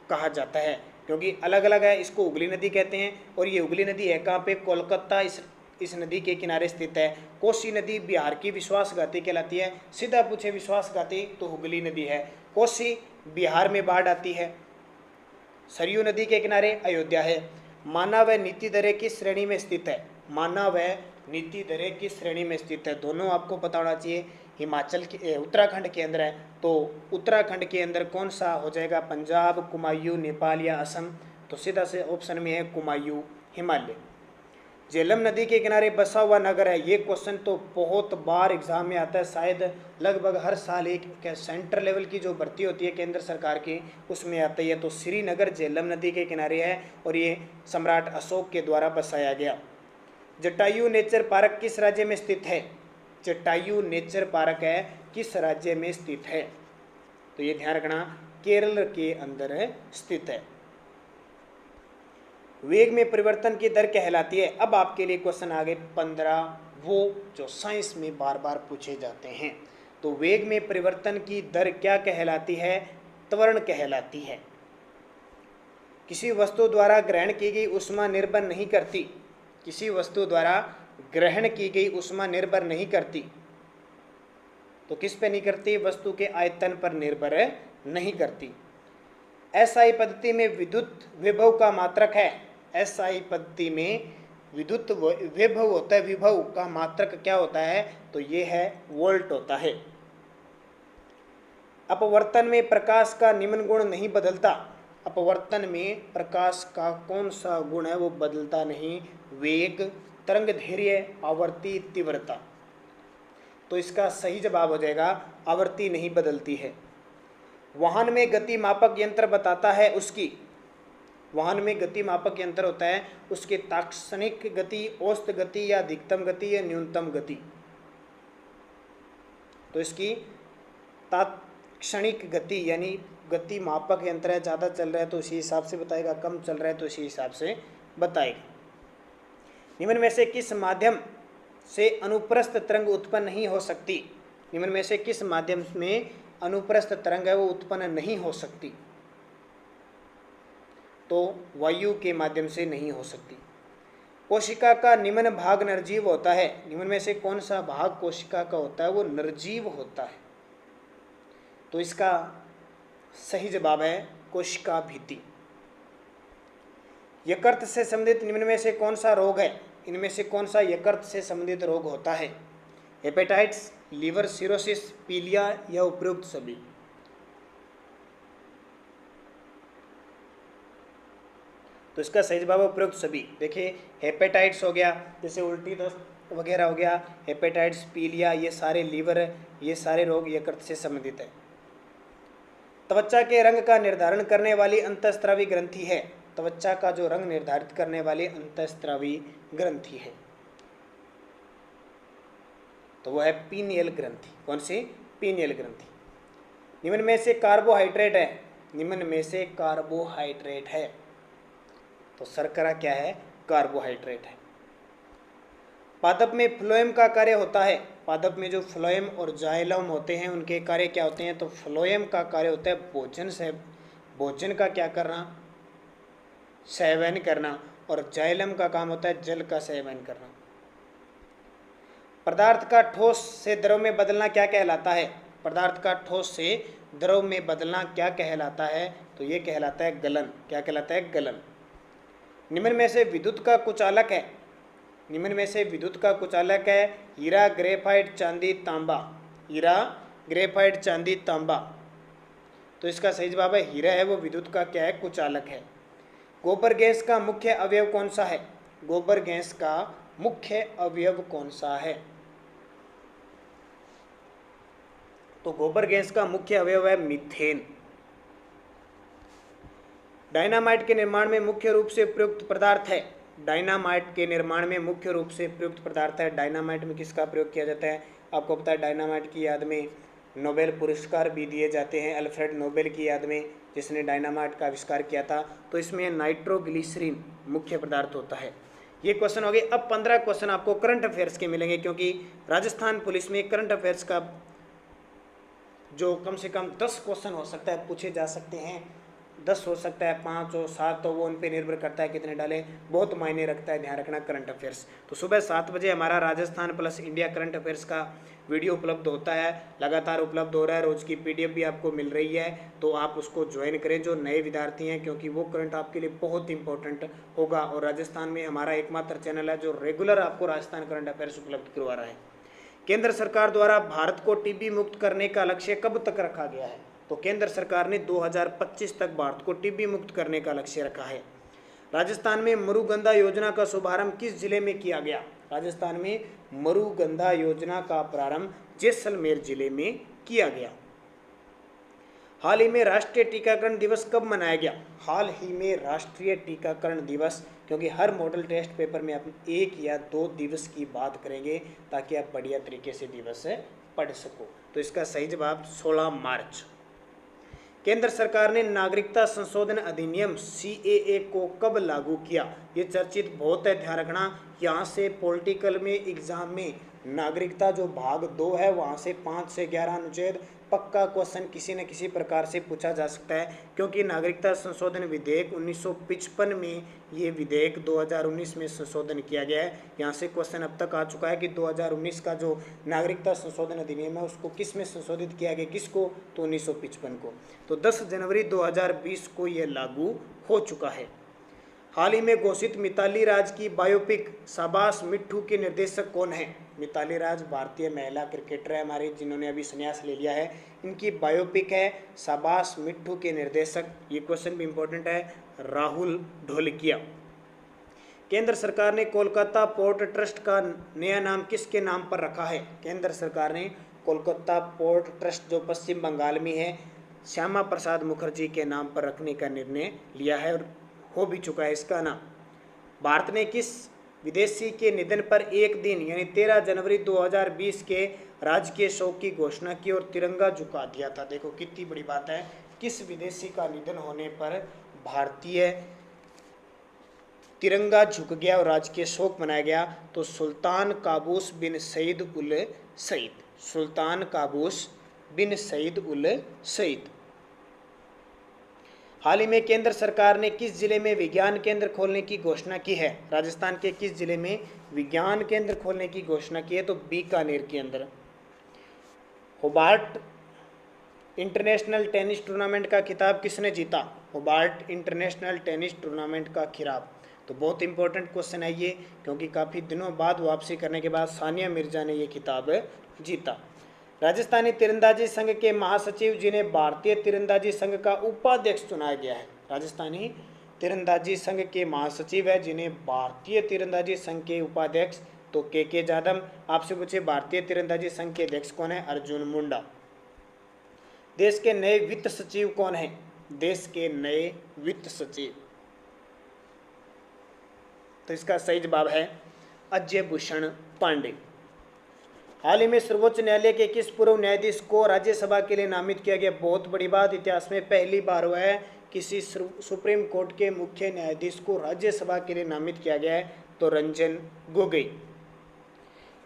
कहा जाता है, क्योंकि अलग अलग है। इसको हुगली नदी कहते हैं और ये हुगली नदी है कहाँ पे? कोलकाता इस नदी के किनारे स्थित है। कोसी नदी बिहार की विश्वासघाती कहलाती है। सीधा पूछे विश्वासघाती तो हुगली नदी है। कोसी बिहार में बाढ़ आती है। सरयू नदी के किनारे अयोध्या है। माना व नीति दरे किस श्रेणी में स्थित है? माना व नीति दरे किस श्रेणी में स्थित है? दोनों आपको पता होना चाहिए। हिमाचल के उत्तराखंड के अंदर है, तो उत्तराखंड के अंदर कौन सा हो जाएगा? पंजाब, कुमायूं, नेपाल या असम? तो सीधा से ऑप्शन में है कुमायूं, हिमालय। झेलम नदी के किनारे बसा हुआ नगर है। ये क्वेश्चन तो बहुत बार एग्जाम में आता है, शायद लगभग हर साल एक सेंटर लेवल की जो भर्ती होती है केंद्र सरकार की उसमें आता है। तो श्रीनगर झेलम नदी के किनारे है और ये सम्राट अशोक के द्वारा बसाया गया। जटायु नेचर पार्क किस राज्य में स्थित है? जटायु नेचर पार्क है किस राज्य में स्थित है? तो ये ध्यान रखना, केरल के अंदर स्थित है। वेग में परिवर्तन की दर कहलाती है। अब आपके लिए क्वेश्चन आ गए 15 वो जो साइंस में बार बार पूछे जाते हैं। तो वेग में परिवर्तन की दर क्या कहलाती है? त्वरण कहलाती है। किसी वस्तु द्वारा ग्रहण की गई ऊष्मा निर्भर नहीं करती। किसी वस्तु द्वारा ग्रहण की गई ऊष्मा निर्भर नहीं करती। तो किस पे नहीं करती? वस्तु के आयतन पर निर्भर नहीं करती। एसआई पद्धति में विद्युत विभव का मात्रक है। एसआई पद्धति में विद्युत विभव होता है। विभव का मात्रक क्या होता है? तो ये है वोल्ट होता है। अपवर्तन में प्रकाश का निम्न गुण नहीं बदलता। अपवर्तन में प्रकाश का कौन सा गुण है वो बदलता नहीं? वेग, तरंग धैर्य, आवर्ती, तीव्रता। तो इसका सही जवाब हो जाएगा आवर्ती नहीं बदलती है। वाहन में गति मापक यंत्र बताता है उसकी। वाहन में गति मापक यंत्र होता है उसकी तात्क्षणिक गति, औसत गति या अधिकतम गति या न्यूनतम गति। तो इसकी तात्क्षणिक गति यानी गति मापक यंत्र है, ज़्यादा चल रहा है तो उसी हिसाब से बताएगा, कम चल रहा है तो उसी हिसाब से बताएगा। निम्न में से किस माध्यम से अनुप्रस्थ तरंग उत्पन्न नहीं हो सकती? निम्न में से किस माध्यम में अनुप्रस्थ तरंग है वो उत्पन्न नहीं हो सकती? तो वायु के माध्यम से नहीं हो सकती। कोशिका का निम्न भाग निर्जीव होता है। निम्न में से कौन सा भाग कोशिका का होता है वो निर्जीव होता है? तो इसका सही जवाब है कोशिका भित्ति। यकृत से संबंधित निम्न में से कौन सा रोग है? इनमें से कौन सा यकृत से संबंधित रोग होता है? हेपेटाइटिस, लीवर सिरोसिस, पीलिया या उपयुक्त सभी? तो इसका सही जवाब है उपयुक्त सभी। देखिए हेपेटाइटिस हो गया, जैसे उल्टी दस्त वगैरह हो गया, हेपेटाइटिस, पीलिया, ये सारे लीवर, ये सारे रोग यकृत से संबंधित है। त्वचा के रंग का निर्धारण करने वाली अंतःस्रावी ग्रंथि है। त्वचा का जो रंग निर्धारित करने वाली अंतःस्रावी ग्रंथि है तो वो है पीनियल ग्रंथि। कौन सी? पीनियल ग्रंथि। निम्न में से कार्बोहाइड्रेट है। निम्न में से कार्बोहाइड्रेट है तो शर्करा क्या है? कार्बोहाइड्रेट है। पादप में फ्लोएम का कार्य होता है। पादप में जो फ्लोएम और जाइलम होते हैं उनके कार्य क्या होते हैं? तो फ्लोएम का कार्य होता है भोजन का क्या करना? सेवन करना। और जाइलम का काम होता है जल का सेवन करना। पदार्थ का ठोस से द्रव में बदलना क्या कहलाता है? पदार्थ का ठोस से द्रव में बदलना क्या कहलाता है? तो ये कहलाता है गलन। क्या कहलाता है? गलन। निम्न में से विद्युत का कुचालक है। निम्न में से विद्युत का कुचालक है हीरा, ग्रेफाइट, चांदी, तांबा। हीरा, ग्रेफाइट, चांदी, तांबा। तो इसका सही जवाब है हीरा है, वो विद्युत का क्या है? कुचालक है। गोबर गैस का मुख्य अवयव कौन सा है? गोबर गैस का मुख्य अवयव कौन सा है? तो गोबर गैस का मुख्य अवयव है मीथेन। डायनामाइट के निर्माण में मुख्य रूप से प्रयुक्त पदार्थ है। डायनामाइट के निर्माण में मुख्य रूप से प्रयुक्त पदार्थ है। डायनामाइट में किसका प्रयोग किया जाता है? आपको पता है डायनामाइट की याद में नोबेल पुरस्कार भी दिए जाते हैं, अल्फ्रेड नोबेल की याद में, जिसने डायनामाइट का आविष्कार किया था। तो इसमें नाइट्रोग्लिसरीन मुख्य पदार्थ होता है। ये क्वेश्चन हो गए। अब 15 क्वेश्चन आपको करंट अफेयर्स के मिलेंगे, क्योंकि राजस्थान पुलिस में करंट अफेयर्स का जो कम से कम 10 क्वेश्चन हो सकता है, पूछे जा सकते हैं। 10 हो सकता है, 5 हो, 7 हो, वो उन पे निर्भर करता है कितने डाले, बहुत मायने रखता है। ध्यान रखना करंट अफेयर्स। तो सुबह 7 बजे हमारा Rajasthan plus India current affairs का वीडियो उपलब्ध होता है, लगातार उपलब्ध हो रहा है। रोज़ की PDF भी आपको मिल रही है, तो आप उसको ज्वाइन करें जो नए विद्यार्थी हैं, क्योंकि वो करंट आपके लिए बहुत इंपॉर्टेंट होगा। और राजस्थान में हमारा एकमात्र चैनल है जो रेगुलर आपको राजस्थान करंट अफेयर्स उपलब्ध करवा रहा है। केंद्र सरकार द्वारा भारत को टीबी मुक्त करने का लक्ष्य कब तक रखा गया है? तो केंद्र सरकार ने 2025 तक भारत को टीबी मुक्त करने का लक्ष्य रखा है। राजस्थान में मरुगंधा योजना का शुभारंभ किस जिले में किया गया? राजस्थान में मरुगंधा योजना का प्रारंभ जैसलमेर जिले में किया गया। हाल ही में राष्ट्रीय टीकाकरण दिवस कब मनाया गया? हाल ही में राष्ट्रीय टीकाकरण दिवस, क्योंकि हर मॉडल टेस्ट पेपर में आप 1 या 2 दिवस की बात करेंगे ताकि आप बढ़िया तरीके से दिवस पढ़ सको। तो इसका सही जवाब 16 मार्च। केंद्र सरकार ने नागरिकता संशोधन अधिनियम CAA को कब लागू किया? ये चर्चित बहुत है, ध्यान रखना। यहाँ से पॉलिटिकल में एग्जाम में नागरिकता जो भाग 2 है, वहाँ से 5 से 11 अनुच्छेद पक्का क्वेश्चन किसी न किसी प्रकार से पूछा जा सकता है, क्योंकि नागरिकता संशोधन विधेयक 1955 में ये विधेयक 2019 में संशोधन किया गया है। यहाँ से क्वेश्चन अब तक आ चुका है कि 2019 का जो नागरिकता संशोधन अधिनियम है उसको किस में संशोधित किया गया, किसको? तो 1955 को। तो 10 जनवरी 2020 को ये लागू हो चुका है। हाल ही में घोषित मिताली राज की बायोपिक शाबाश मिट्ठू के निर्देशक कौन है? मिताली राज भारतीय महिला क्रिकेटर है हमारी, जिन्होंने अभी संन्यास ले लिया है। इनकी बायोपिक है शाबाश मिट्ठू के निर्देशक, ये क्वेश्चन भी इंपॉर्टेंट है, राहुल ढोलकिया। केंद्र सरकार ने कोलकाता पोर्ट ट्रस्ट का नया नाम किसके नाम पर रखा है? केंद्र सरकार ने कोलकाता पोर्ट ट्रस्ट जो पश्चिम बंगाल में है, श्यामा प्रसाद मुखर्जी के नाम पर रखने का निर्णय लिया है और हो भी चुका है इसका नाम। भारत ने किस विदेशी के निधन पर एक दिन यानी 13 जनवरी 2020 के राजकीय शोक की घोषणा की और तिरंगा झुका दिया था? देखो कितनी बड़ी बात है, किस विदेशी का निधन होने पर भारतीय तिरंगा झुक गया और राजकीय शोक मनाया गया? तो Sultan Qaboos bin Said al Said, Sultan Qaboos bin Said al Said. हाल ही में केंद्र सरकार ने किस जिले में विज्ञान केंद्र खोलने की घोषणा की है? राजस्थान के किस जिले में विज्ञान केंद्र खोलने की घोषणा की है? तो बीकानेर के अंदर। होबार्ट इंटरनेशनल टेनिस टूर्नामेंट का खिताब किसने जीता? होबार्ट इंटरनेशनल टेनिस टूर्नामेंट का खिताब। तो बहुत इंपॉर्टेंट क्वेश्चन है ये, क्योंकि काफ़ी दिनों बाद वापसी करने के बाद सानिया मिर्जा ने ये खिताब जीता। राजस्थानी तीरंदाजी संघ के महासचिव जिन्हें भारतीय तीरंदाजी संघ का उपाध्यक्ष चुना गया है। राजस्थानी तीरंदाजी संघ के महासचिव है जिन्हें भारतीय तीरंदाजी संघ के उपाध्यक्ष, तो के जादव। आपसे पूछे भारतीय तीरंदाजी संघ के अध्यक्ष कौन है? अर्जुन मुंडा। देश के नए वित्त सचिव कौन है? देश के नए वित्त सचिव, तो इसका सही जवाब है अजय भूषण पांडे। हाल ही में सर्वोच्च न्यायालय के किस पूर्व न्यायाधीश को राज्यसभा के लिए नामित किया गया? बहुत बड़ी बात, इतिहास में पहली बार हुआ है किसी सुप्रीम कोर्ट के मुख्य न्यायाधीश को राज्यसभा के लिए नामित किया गया है, तो रंजन गोगोई।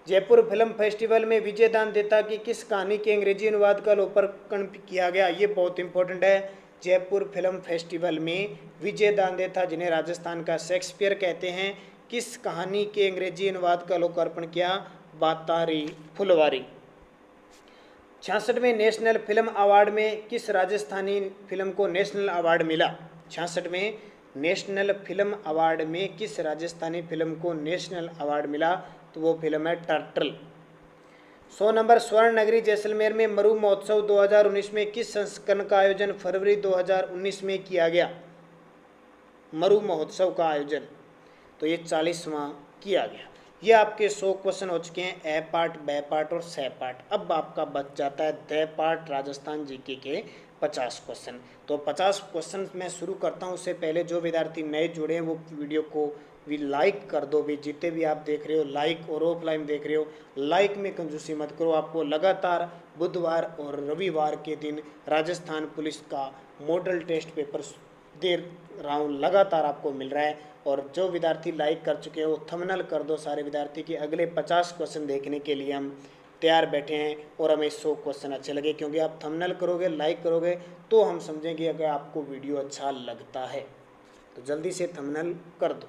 जयपुर फिल्म फेस्टिवल में विजय दानदेता की किस कहानी के अंग्रेजी अनुवाद का लोकार्पण किया गया? ये बहुत इंपॉर्टेंट है। जयपुर फिल्म फेस्टिवल में विजय दानदेता, जिन्हें राजस्थान का शेक्सपियर कहते हैं, किस कहानी के अंग्रेजी अनुवाद का लोकार्पण किया? बातारी फुलवारी। 66वें नेशनल फिल्म अवार्ड में किस राजस्थानी फिल्म को नेशनल अवार्ड मिला? 66वें नेशनल फिल्म अवार्ड में किस राजस्थानी फिल्म को नेशनल अवार्ड मिला? तो वो फिल्म है टर्टल। 100 नंबर स्वर्ण नगरी जैसलमेर में मरु महोत्सव 2019 में किस संस्करण का आयोजन फरवरी 2019 में किया गया? मरु महोत्सव का आयोजन, तो ये 40वां किया गया। ये आपके 100 क्वेश्चन हो चुके हैं, ए पार्ट, बे पार्ट और स पार्ट। अब आपका बच जाता है द पार्ट राजस्थान जीके के 50 क्वेश्चन। तो 50 क्वेश्चन मैं शुरू करता हूँ, उससे पहले जो विद्यार्थी नए जुड़े हैं वो वीडियो को भी लाइक कर दो भी, जितने भी आप देख रहे हो लाइक और ऑफलाइन देख रहे हो, लाइक में कंजूसी मत करो। आपको लगातार बुधवार और रविवार के दिन राजस्थान पुलिस का मॉडल टेस्ट पेपर दे रहा हूँ, लगातार आपको मिल रहा है। और जो विद्यार्थी लाइक कर चुके हो थंबनेल कर दो सारे विद्यार्थी कि अगले 50 क्वेश्चन देखने के लिए हम तैयार बैठे हैं और हमें 100 क्वेश्चन अच्छे लगे, क्योंकि आप थंबनेल करोगे लाइक करोगे तो हम समझेंगे अगर आपको वीडियो अच्छा लगता है। तो जल्दी से थंबनेल कर दो।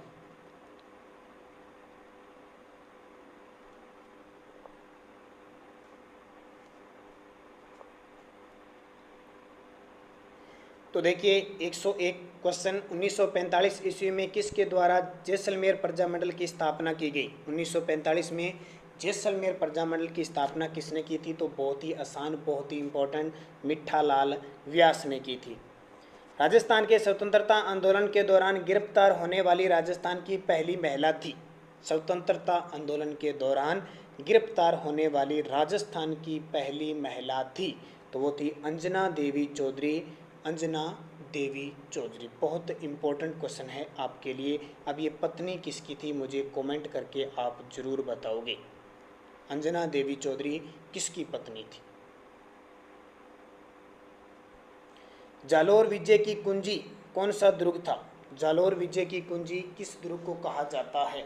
तो देखिए 101 क्वेश्चन, 1945 ईस्वी में किसके द्वारा जैसलमेर प्रजामंडल की स्थापना की गई? 1945 में जैसलमेर प्रजामंडल की स्थापना किसने की थी? तो बहुत ही आसान, बहुत ही इंपॉर्टेंट, मिठालाल व्यास ने की थी। राजस्थान के स्वतंत्रता आंदोलन के दौरान गिरफ्तार होने वाली राजस्थान की पहली महिला थी। स्वतंत्रता आंदोलन के दौरान गिरफ्तार होने वाली राजस्थान की पहली महिला थी, तो वो थी अंजना देवी चौधरी। अंजना देवी चौधरी, बहुत इंपॉर्टेंट क्वेश्चन है आपके लिए। अब ये पत्नी किसकी थी मुझे कमेंट करके आप जरूर बताओगे। अंजना देवी चौधरी किसकी पत्नी थी? जालोर विजय की कुंजी कौन सा दुर्ग था? जालोर विजय की कुंजी किस दुर्ग को कहा जाता है?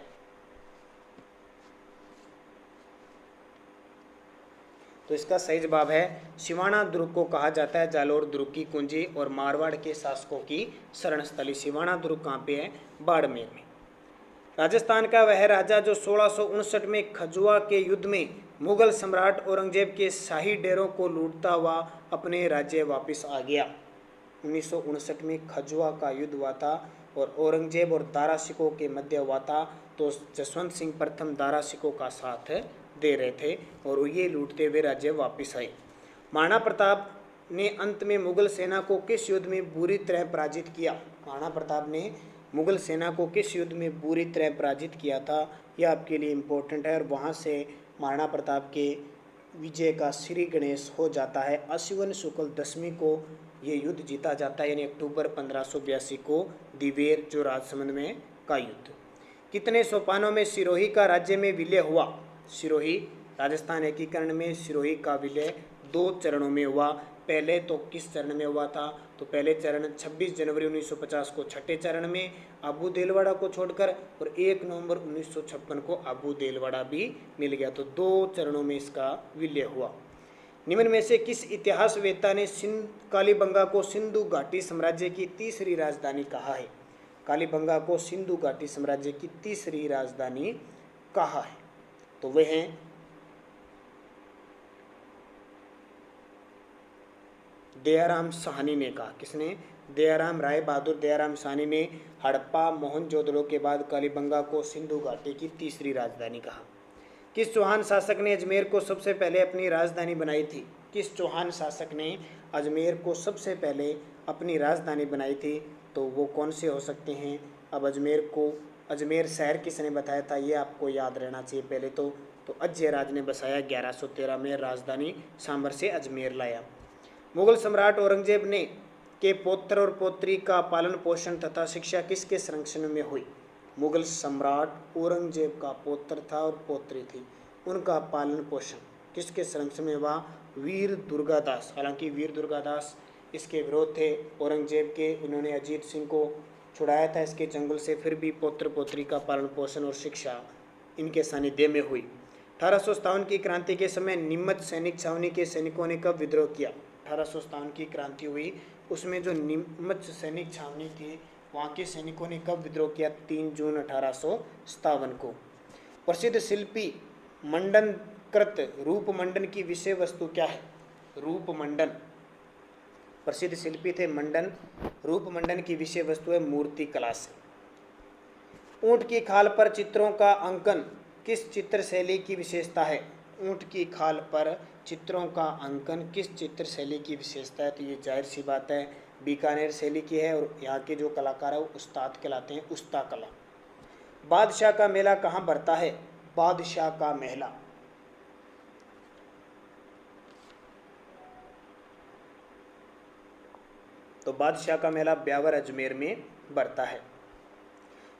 तो इसका सही जवाब है सिवाना दुर्ग को कहा जाता है जालोर दुर्ग की कुंजी। और मारवाड़ के शासकों की शरण स्थली सिवाना दुर्ग कहाँ पे है? बाड़मेर में। राजस्थान का वह राजा जो 1659 में खजुआ के युद्ध में मुगल सम्राट औरंगजेब के शाही डेरों को लूटता हुआ अपने राज्य वापस आ गया। 1959 में खजुआ का युद्ध हुआ था और औरंगजेब और दारा सिकों के मध्य हुआ था। तो जसवंत सिंह प्रथम दारा सिकों का साथ दे रहे थे और ये लूटते हुए राज्य वापस आए। महाराणा प्रताप ने अंत में मुगल सेना को किस युद्ध में बुरी तरह पराजित किया? महाराणा प्रताप ने मुगल सेना को किस युद्ध में बुरी तरह पराजित किया था? यह आपके लिए इम्पोर्टेंट है। और वहाँ से महाराणा प्रताप के विजय का श्री गणेश हो जाता है। अश्विन शुक्ल दशमी को ये युद्ध जीता जाता है, यानी अक्टूबर 1582 को दिवेर जो राजसमंद में का युद्ध। कितने सोपानों में सिरोही का राज्य में विलय हुआ? सिरोही राजस्थान एकीकरण में सिरोही का विलय 2 चरणों में हुआ। पहले तो किस चरण में हुआ था? तो पहले चरण 26 जनवरी 1950 को छठे चरण में आबू देलवाड़ा को छोड़कर, और 1 नवंबर 1956 को आबू देलवाड़ा भी मिल गया। तो 2 चरणों में इसका विलय हुआ। निम्न में से किस इतिहासवेत्ता ने कालीबंगा को सिंधु घाटी साम्राज्य की तीसरी राजधानी कहा है? कालीबंगा को सिंधु घाटी साम्राज्य की तीसरी राजधानी कहा है? तो वे हैं दयाराम साहनी ने कहा। किसने? दयाराम राय बहादुर दयाराम साहनी ने हड़प्पा मोहनजोदड़ो के बाद कालीबंगा को सिंधु घाटी की तीसरी राजधानी कहा। किस चौहान शासक ने अजमेर को सबसे पहले अपनी राजधानी बनाई थी? किस चौहान शासक ने अजमेर को सबसे पहले अपनी राजधानी बनाई थी? तो वो कौन से हो सकते हैं? अब अजमेर शहर किसने बताया था ये आपको याद रहना चाहिए पहले तो अजयराज ने बसाया 1113 में, राजधानी सांभर से अजमेर लाया। मुगल सम्राट औरंगजेब ने के पौत्र और पौत्री का पालन पोषण तथा शिक्षा किसके संरक्षण में हुई? मुगल सम्राट औरंगजेब का पौत्र था और पौत्री थी, उनका पालन पोषण किसके संरक्षण में हुआ? वीर दुर्गादास। हालांकि वीर दुर्गादास इसके विरोध थे औरंगजेब के, उन्होंने अजीत सिंह को छुड़ाया था इसके जंगल से, फिर भी पौत्र पौत्री का पालन पोषण और शिक्षा इनके सानिध्य में हुई। 1857 की क्रांति के समय नीमच सैनिक छावनी के सैनिकों ने कब विद्रोह किया? 1857 की क्रांति हुई, उसमें जो नीमच सैनिक छावनी थी वहाँ के सैनिकों ने कब विद्रोह किया? 3 जून 1857 को। प्रसिद्ध शिल्पी मंडनकृत रूपमंडन की विषय वस्तु क्या है? रूपमंडन, प्रसिद्ध शिल्पी थे मंडन, रूपमंडन की विषय वस्तु है मूर्ति कला से। ऊंट की खाल पर चित्रों का अंकन किस चित्र शैली की विशेषता है? ऊंट की खाल पर चित्रों का अंकन किस चित्र शैली की विशेषता है? तो ये जाहिर सी बात है बीकानेर शैली की है, और यहाँ के जो कलाकार है वो उस्ताद कहलाते हैं, उस्ता कला। बादशाह का मेला कहाँ भरता है? बादशाह का मेला तो बादशाह का मेला ब्यावर अजमेर में भरता है।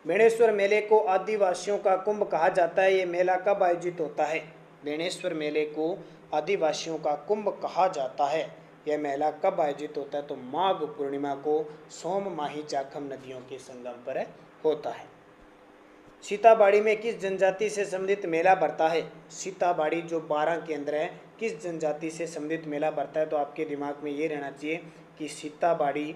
बेणेश्वर मेले को आदिवासियों का कुंभ कहा जाता है, ये मेला कब आयोजित होता है? बेणेश्वर मेले को आदिवासियों का कुंभ कहा जाता है, यह मेला कब आयोजित होता है? तो माघ पूर्णिमा को सोम माही जाखम नदियों के संगम पर होता है। सीताबाड़ी में किस जनजाति से संबंधित मेला भरता है? सीताबाड़ी जो बारां के अंदर है, किस जनजाति से संबंधित मेला भरता है? तो आपके दिमाग में ये रहना चाहिए कि सीताबाड़ी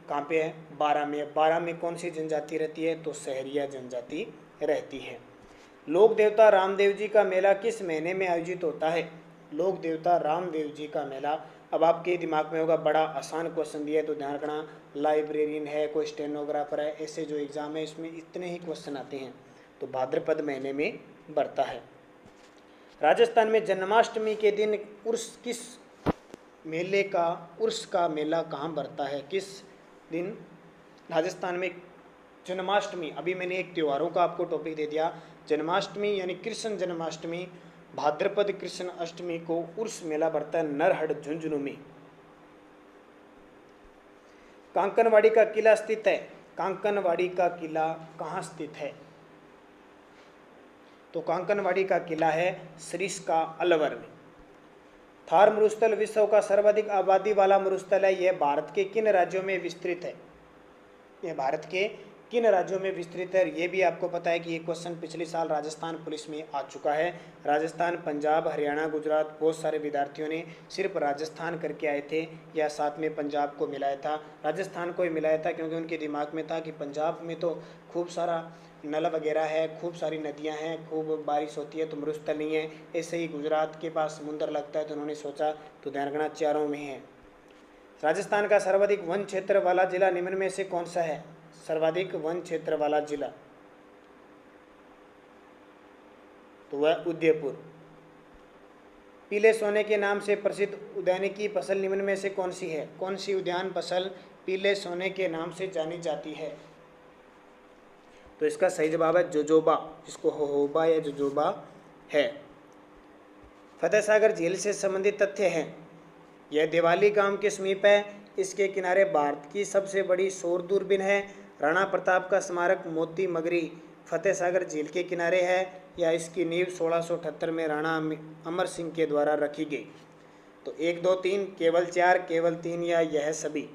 कहाँ पे है? बारां में। बारां में कौन सी जनजाति रहती है? तो सहरिया जनजाति रहती है। लोक देवता रामदेव जी का मेला किस महीने में आयोजित होता है? लोक देवता रामदेव जी का मेला, अब आपके दिमाग में होगा बड़ा आसान क्वेश्चन दिया है तो ध्यान रखना, लाइब्रेरियन है, कोई स्टेनोग्राफर है, ऐसे जो एग्जाम है इसमें इतने ही क्वेश्चन आते हैं। तो भाद्रपद महीने में बढ़ता है। राजस्थान में जन्माष्टमी के दिन उर्स का मेला कहाँ बढ़ता है? किस दिन राजस्थान में जन्माष्टमी, अभी मैंने एक त्योहारों का आपको टॉपिक दे दिया, जन्माष्टमी यानी कृष्ण जन्माष्टमी, भाद्रपद कृष्ण अष्टमी को उर्स मेला बढ़ता है नरहड़ झुंझुनू में। कांकनवाड़ी का किला स्थित है। कांकनवाड़ी का किला कहाँ स्थित है? तो कांकनवाड़ी का किला है सरिस्का अलवर में। थार मरुस्थल विश्व का सर्वाधिक आबादी वाला मरुस्थल है, यह भारत के किन राज्यों में विस्तृत है? यह भारत के किन राज्यों में विस्तृत है? ये भी आपको पता है कि ये क्वेश्चन पिछले साल राजस्थान पुलिस में आ चुका है। राजस्थान, पंजाब, हरियाणा, गुजरात, बहुत सारे विद्यार्थियों ने सिर्फ राजस्थान करके आए थे या साथ में पंजाब को मिलाया था। राजस्थान को ही मिलाया था क्योंकि उनके दिमाग में था कि पंजाब में तो खूब सारा नल वगैरह है, खूब सारी नदियाँ हैं, खूब बारिश होती है, तो मरुस्थल नहीं है। ऐसे ही गुजरात के पास समुद्र लगता है तो उन्होंने सोचा, तो ध्यान रखना चारों में है। राजस्थान का सर्वाधिक वन क्षेत्र वाला जिला निम्न में से कौन सा है? सर्वाधिक वन क्षेत्र वाला जिला, तो वह उदयपुर। पीले सोने के नाम से प्रसिद्ध उद्यानिकी फसल निम्न में से कौन सी है? कौन सी उद्यान फसल पीले सोने के नाम से जानी जाती है? तो इसका सही जवाब है जोजोबा, जिसको होहोबा या जोजोबा है। फतेह सागर झील से संबंधित तथ्य हैं। यह दिवाली गांव के समीप है। इसके किनारे भारत की सबसे बड़ी सौर दूरबीन है। राणा प्रताप का स्मारक मोती मगरी फतेह सागर झील के किनारे है, या इसकी नींव 1678 में राणा अमर सिंह के द्वारा रखी गई। तो 1, 2, 3, केवल 4, केवल 3 या यह सभी?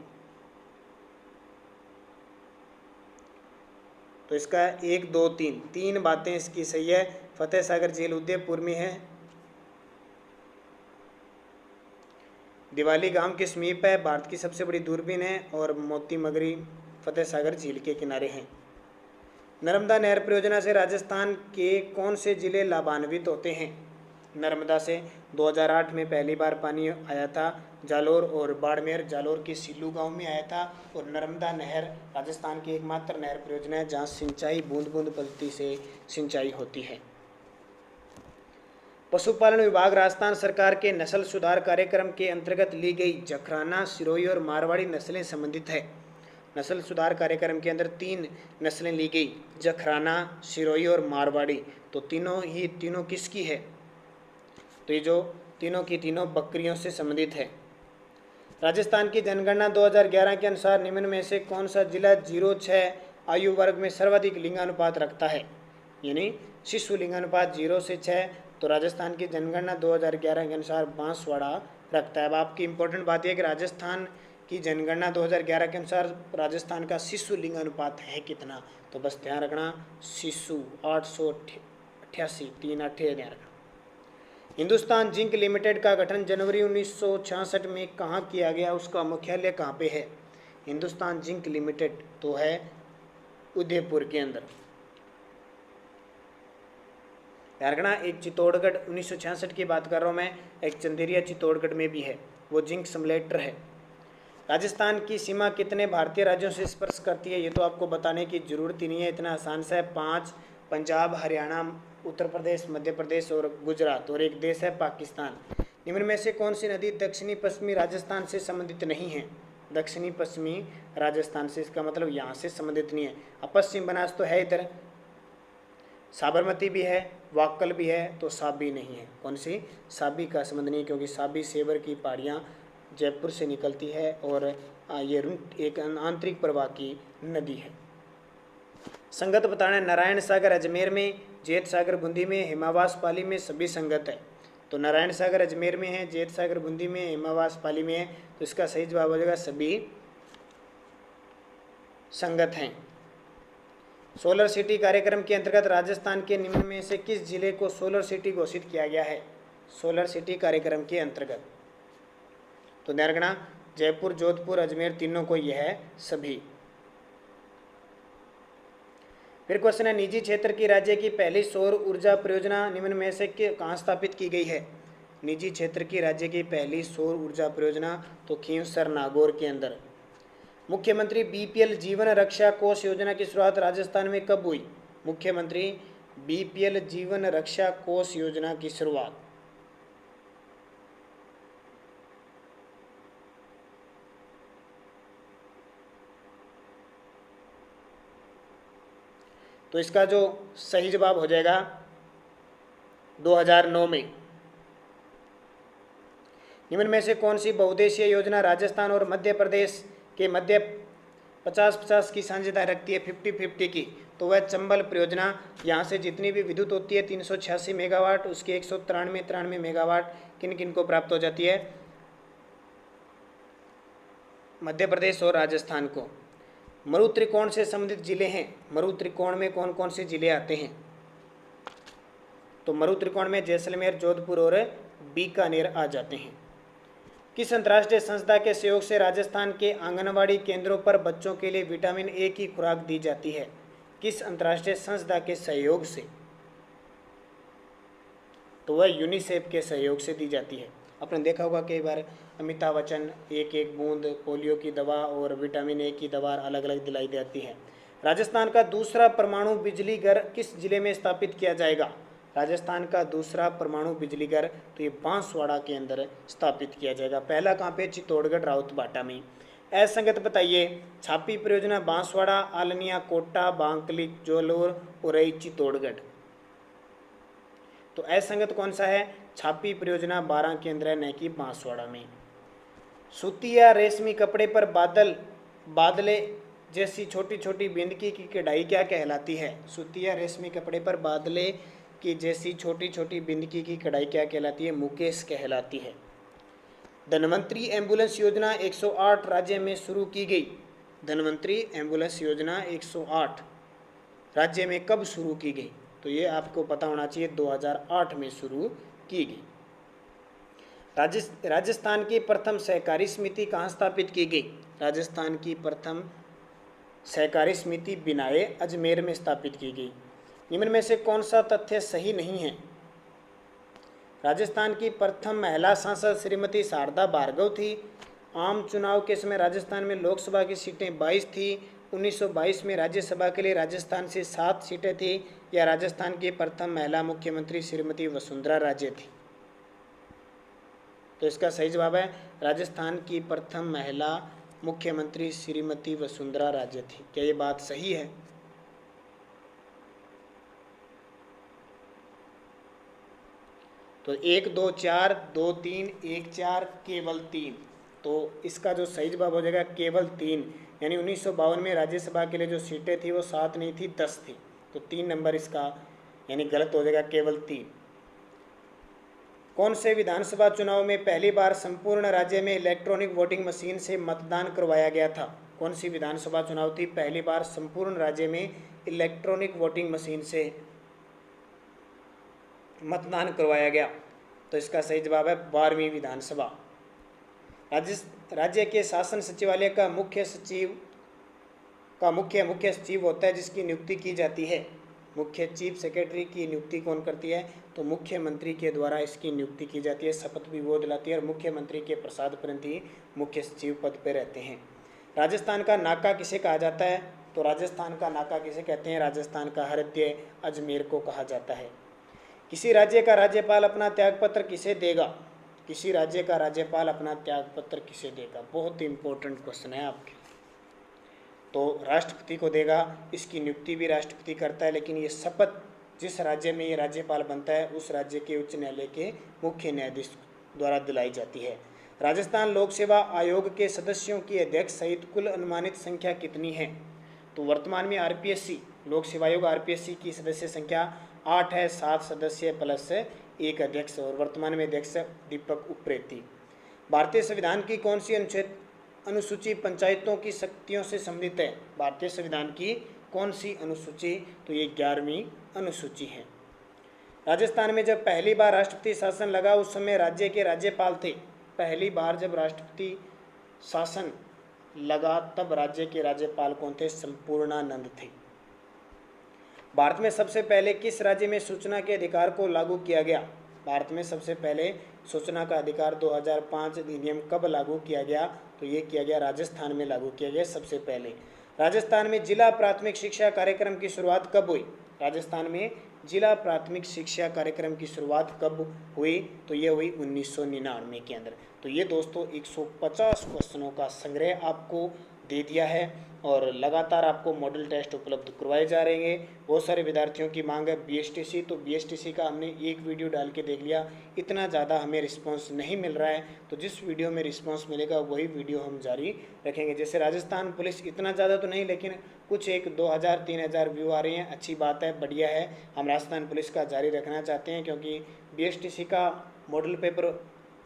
तो इसका 1, 2, 3 तीन बातें इसकी सही है। फतेह सागर झील उदयपुर में है, दिवाली गांव के समीप है, भारत की सबसे बड़ी दूरबीन है, और मोती मगरी फतेह सागर झील के किनारे हैं। नर्मदा नहर परियोजना से राजस्थान के कौन से जिले लाभान्वित होते हैं? नर्मदा से 2008 में पहली बार पानी आया था जालोर और बाड़मेर। जालोर के सिल्लू गांव में आया था। और नर्मदा नहर राजस्थान की एकमात्र नहर परियोजना है जहां सिंचाई बूंद बूंद पद्धति से सिंचाई होती है। पशुपालन विभाग राजस्थान सरकार के नस्ल सुधार कार्यक्रम के अंतर्गत ली गई जखराना, सिरोही और मारवाड़ी नस्लें संबंधित है। नस्ल सुधार कार्यक्रम के अंदर 3 नस्लें ली गई, जखराना, सिरोही और मारवाड़ी। तो तीनों किसकी है? तो ये जो तीनों की तीनों बकरियों से संबंधित है। राजस्थान की जनगणना 2011 के अनुसार निम्न में से कौन सा जिला 0-6 आयु वर्ग में सर्वाधिक लिंगानुपात रखता है? यानी शिशु लिंगानुपात 0 से 6। तो राजस्थान की जनगणना 2011 के अनुसार बांसवाड़ा रखता है। अब आपकी इंपॉर्टेंट बात यह है कि राजस्थान की जनगणना 2011 के अनुसार राजस्थान का शिशु लिंगानुपात है कितना? तो बस ध्यान रखना, शिशु 888, 3 8 ध्यान रखना। हिंदुस्तान जिंक लिमिटेड का गठन जनवरी 1966 में कहाँ किया गया? उसका मुख्यालय कहाँ पे है? हिंदुस्तान जिंक लिमिटेड तो है उदयपुर के अंदर। ध्यान रखना, एक चित्तौड़गढ़ 1966 की बात कर रहा हूँ मैं, एक चंदेरिया चित्तौड़गढ़ में भी है, वो जिंक सिमुलेटर है। राजस्थान की सीमा कितने भारतीय राज्यों से स्पर्श करती है? ये तो आपको बताने की जरूरत ही नहीं है, इतना आसान सा है। 5, पंजाब, हरियाणा, उत्तर प्रदेश, मध्य प्रदेश और गुजरात, और एक देश है पाकिस्तान। निम्न में से कौन सी नदी दक्षिणी पश्चिमी राजस्थान से संबंधित नहीं है? दक्षिणी पश्चिमी राजस्थान से, इसका मतलब यहाँ से संबंधित नहीं है। अब पश्चिम बनास तो है इधर, साबरमती भी है, वाक्कल भी है, तो साबी नहीं है। कौन सी? साबी का संबंध नहीं, क्योंकि साबी सेवर की पहाड़ियाँ जयपुर से निकलती है और ये एक आंतरिक प्रवाह की नदी है। संगत बताना है, नारायण सागर अजमेर में, जेत सागर बूंदी में, हिमावास पाली में सभी संगत है। तो नारायण सागर अजमेर में है, जेत सागर बूंदी में, हिमावास पाली में है। तो इसका सही जवाब हो जाएगा सभी संगत हैं। सोलर सिटी कार्यक्रम के अंतर्गत राजस्थान के निम्न में से किस जिले को सोलर सिटी घोषित किया गया है? सोलर सिटी कार्यक्रम के अंतर्गत तो ध्यान रखना, जयपुर, जोधपुर, अजमेर तीनों को यह है सभी। फिर क्वेश्चन है, निजी क्षेत्र की राज्य की पहली सौर ऊर्जा परियोजना निम्न में से कहाँ स्थापित की गई है? निजी क्षेत्र की राज्य की पहली सौर ऊर्जा परियोजना तो खींवसर नागौर के अंदर। मुख्यमंत्री बीपीएल जीवन रक्षा कोष योजना की शुरुआत राजस्थान में कब हुई? मुख्यमंत्री बीपीएल जीवन रक्षा कोष योजना की शुरुआत तो इसका जो सही जवाब हो जाएगा 2009 में। निम्न में से कौन सी बहुउद्देशीय योजना राजस्थान और मध्य प्रदेश के मध्य 50-50 की साझेदारी रखती है, 50-50 की? तो वह चंबल परियोजना। यहाँ से जितनी भी विद्युत होती है 386 मेगावाट, उसके 193 मेगावाट किन किन को प्राप्त हो जाती है? मध्य प्रदेश और राजस्थान को। मरु त्रिकोण से संबंधित जिले हैं, मरु त्रिकोण में कौन कौन से जिले आते हैं? तो मरु त्रिकोण में जैसलमेर, जोधपुर और बीकानेर आ जाते हैं। किस अंतर्राष्ट्रीय संस्था के सहयोग से राजस्थान के आंगनवाड़ी केंद्रों पर बच्चों के लिए विटामिन ए की खुराक दी जाती है? किस अंतर्राष्ट्रीय संस्था के सहयोग से? तो वह यूनिसेफ के सहयोग से दी जाती है। आपने देखा होगा कई बार अमिताभ बच्चन एक एक बूंद पोलियो की दवा और विटामिन ए की दवा अलग अलग दिलाई जाती है। राजस्थान का दूसरा परमाणु बिजली घर किस जिले में स्थापित किया जाएगा? राजस्थान का दूसरा परमाणु बिजली घर तो ये बांसवाड़ा के अंदर स्थापित किया जाएगा। पहला कहाँ पे? चित्तौड़गढ़ राउतबाटा में। असंगत बताइए, छापी परियोजना बांसवाड़ा, आलनिया कोटा, बांकली जोलोर, उरई चित्तौड़गढ़। तो असंगत कौन सा है? छापी परियोजना 12 के अंदर है, न कि बांसवाड़ा में। सूती या रेशमी कपड़े पर बादले जैसी छोटी छोटी बिंदकी की कढ़ाई क्या कहलाती है? सूती या रेशमी कपड़े पर बादले की जैसी छोटी छोटी बिंदकी की कढ़ाई क्या कहलाती है? मुकेश कहलाती है। धनवंतरी एम्बुलेंस योजना 108 राज्य में शुरू की गई। धनवंतरी एम्बुलेंस योजना 108 राज्य में कब शुरू की गई? तो ये आपको पता होना चाहिए, 2008 में शुरू की गई। राजस्थान की प्रथम सहकारी समिति कहाँ स्थापित की गई? राजस्थान की प्रथम सहकारी समिति बिनाए अजमेर में स्थापित की गई। निम्न में से कौन सा तथ्य सही नहीं है? राजस्थान की प्रथम महिला सांसद श्रीमती शारदा भार्गव थी। आम चुनाव के समय राजस्थान में लोकसभा की सीटें 22 थी। 1922 में राज्यसभा के लिए राजस्थान से 7 सीटें थी। या राजस्थान की प्रथम महिला मुख्यमंत्री श्रीमती वसुंधरा राजे थी? तो इसका सही जवाब है राजस्थान की प्रथम महिला मुख्यमंत्री श्रीमती वसुंधरा राजे थी। क्या ये बात सही है? तो 1 2 4 2 3 1 4 केवल 3। तो इसका जो सही जवाब हो जाएगा केवल 3, यानी 1952 में राज्यसभा के लिए जो सीटें थी वो 7 नहीं थी, 10 थी। तो 3 नंबर इसका यानी गलत हो जाएगा, केवल 3। कौन से विधानसभा चुनाव में पहली बार संपूर्ण राज्य में इलेक्ट्रॉनिक वोटिंग मशीन से मतदान करवाया गया था? कौन सी विधानसभा चुनाव थी पहली बार संपूर्ण राज्य में इलेक्ट्रॉनिक वोटिंग मशीन से मतदान करवाया गया? तो इसका सही जवाब है 12वीं विधानसभा। राज्य के शासन सचिवालय का मुख्य सचिव होता है जिसकी नियुक्ति की जाती है। मुख्य चीफ सेक्रेटरी की नियुक्ति कौन करती है? तो मुख्यमंत्री के द्वारा इसकी नियुक्ति की जाती है, शपथ भी वो दिलाती है और मुख्यमंत्री के प्रसाद पर्यंत ही मुख्य सचिव पद पर रहते हैं। राजस्थान का नाका किसे कहा जाता है? तो राजस्थान का नाका किसे कहते हैं? राजस्थान का हृदय अजमेर को कहा जाता है। किसी राज्य का राज्यपाल अपना त्यागपत्र किसे देगा? किसी राज्य का राज्यपाल अपना त्यागपत्र किसे देगा? बहुत ही इंपॉर्टेंट क्वेश्चन है आपके। तो राष्ट्रपति को देगा। इसकी नियुक्ति भी राष्ट्रपति करता है, लेकिन ये शपथ जिस राज्य में ये राज्यपाल बनता है उस राज्य के उच्च न्यायालय के मुख्य न्यायाधीश द्वारा दिलाई जाती है। राजस्थान लोक सेवा आयोग के सदस्यों की अध्यक्ष सहित कुल अनुमानित संख्या कितनी है? तो वर्तमान में आरपीएससी लोक सेवा आयोग आरपीएससी की सदस्य संख्या 8 है, 7 सदस्य प्लस 1 अध्यक्ष, और वर्तमान में अध्यक्ष दीपक उप्रेती। भारतीय संविधान की कौन सी अनुसूची पंचायतों की शक्तियों से संबंधित है? भारतीय संविधान की कौन सी अनुसूची? तो ये 11वीं अनुसूची है। राजस्थान में जब पहली बार राष्ट्रपति शासन लगा उस समय राज्य के राज्यपाल थे। पहली बार जब राष्ट्रपति शासन लगा तब राज्य के राज्यपाल कौन थे? संपूर्णानंद थे। भारत में सबसे पहले किस राज्य में सूचना के अधिकार को लागू किया गया? भारत में सबसे पहले सूचना का अधिकार 2005 अधिनियम कब लागू किया गया? तो ये किया गया राजस्थान में लागू किया गया सबसे पहले। राजस्थान में जिला प्राथमिक शिक्षा कार्यक्रम की शुरुआत कब हुई? राजस्थान में जिला प्राथमिक शिक्षा कार्यक्रम की शुरुआत कब हुई? तो ये हुई 1999 के अंदर। तो ये दोस्तों 150 क्वेश्चनों का संग्रह आपको दे दिया है और लगातार आपको मॉडल टेस्ट उपलब्ध करवाए जा रहे हैं। बहुत सारे विद्यार्थियों की मांग है बीएसटीसी, तो बीएसटीसी का हमने एक वीडियो डाल के देख लिया, इतना ज़्यादा हमें रिस्पांस नहीं मिल रहा है, तो जिस वीडियो में रिस्पांस मिलेगा वही वीडियो हम जारी रखेंगे। जैसे राजस्थान पुलिस इतना ज़्यादा तो नहीं, लेकिन कुछ 1-2,000-3,000 व्यू आ रही हैं, अच्छी बात है, बढ़िया है। हम राजस्थान पुलिस का जारी रखना चाहते हैं क्योंकि बीएसटीसी का मॉडल पेपर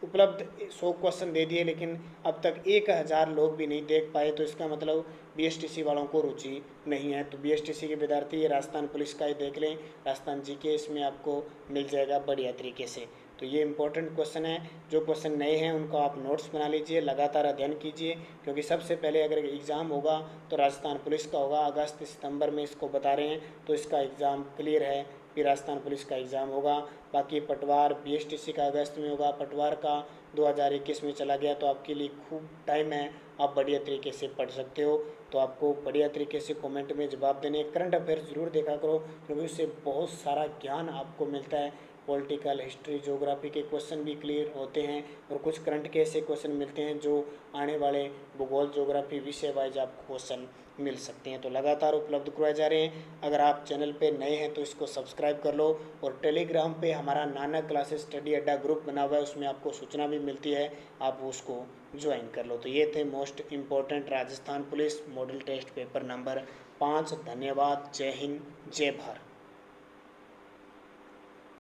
उपलब्ध 100 क्वेश्चन दे दिए, लेकिन अब तक 1,000 लोग भी नहीं देख पाए, तो इसका मतलब बीएसटीसी वालों को रुचि नहीं है। तो बीएसटीसी के विद्यार्थी ये राजस्थान पुलिस का ही देख लें, राजस्थान जीके इसमें आपको मिल जाएगा बढ़िया तरीके से। तो ये इंपॉर्टेंट क्वेश्चन है, जो क्वेश्चन नए हैं उनको आप नोट्स बना लीजिए, लगातार अध्ययन कीजिए, क्योंकि सबसे पहले अगर एग्ज़ाम होगा तो राजस्थान पुलिस का होगा। अगस्त सितंबर में इसको बता रहे हैं, तो इसका एग्ज़ाम क्लियर है, फिर राजस्थान पुलिस का एग्ज़ाम होगा। बाकी पटवार बीएसटीसी का अगस्त में होगा, पटवार का 2021 में चला गया, तो आपके लिए खूब टाइम है, आप बढ़िया तरीके से पढ़ सकते हो। तो आपको बढ़िया तरीके से कमेंट में जवाब देने। करंट अफेयर्स जरूर देखा करो, क्योंकि उससे बहुत सारा ज्ञान आपको मिलता है। पॉलिटिकल, हिस्ट्री, ज्योग्राफी के क्वेश्चन भी क्लियर होते हैं, और कुछ करंट के ऐसे क्वेश्चन मिलते हैं जो आने वाले भूगोल, ज्योग्राफी विषय वाइज आपको क्वेश्चन मिल सकते हैं। तो लगातार उपलब्ध करवाए जा रहे हैं। अगर आप चैनल पे नए हैं तो इसको सब्सक्राइब कर लो, और टेलीग्राम पे हमारा नानक क्लासेस स्टडी अड्डा ग्रुप बना हुआ है, उसमें आपको सूचना भी मिलती है, आप उसको ज्वाइन कर लो। तो ये थे most important Rajasthan police model test paper number 5। धन्यवाद। जय हिंद, जय भारत।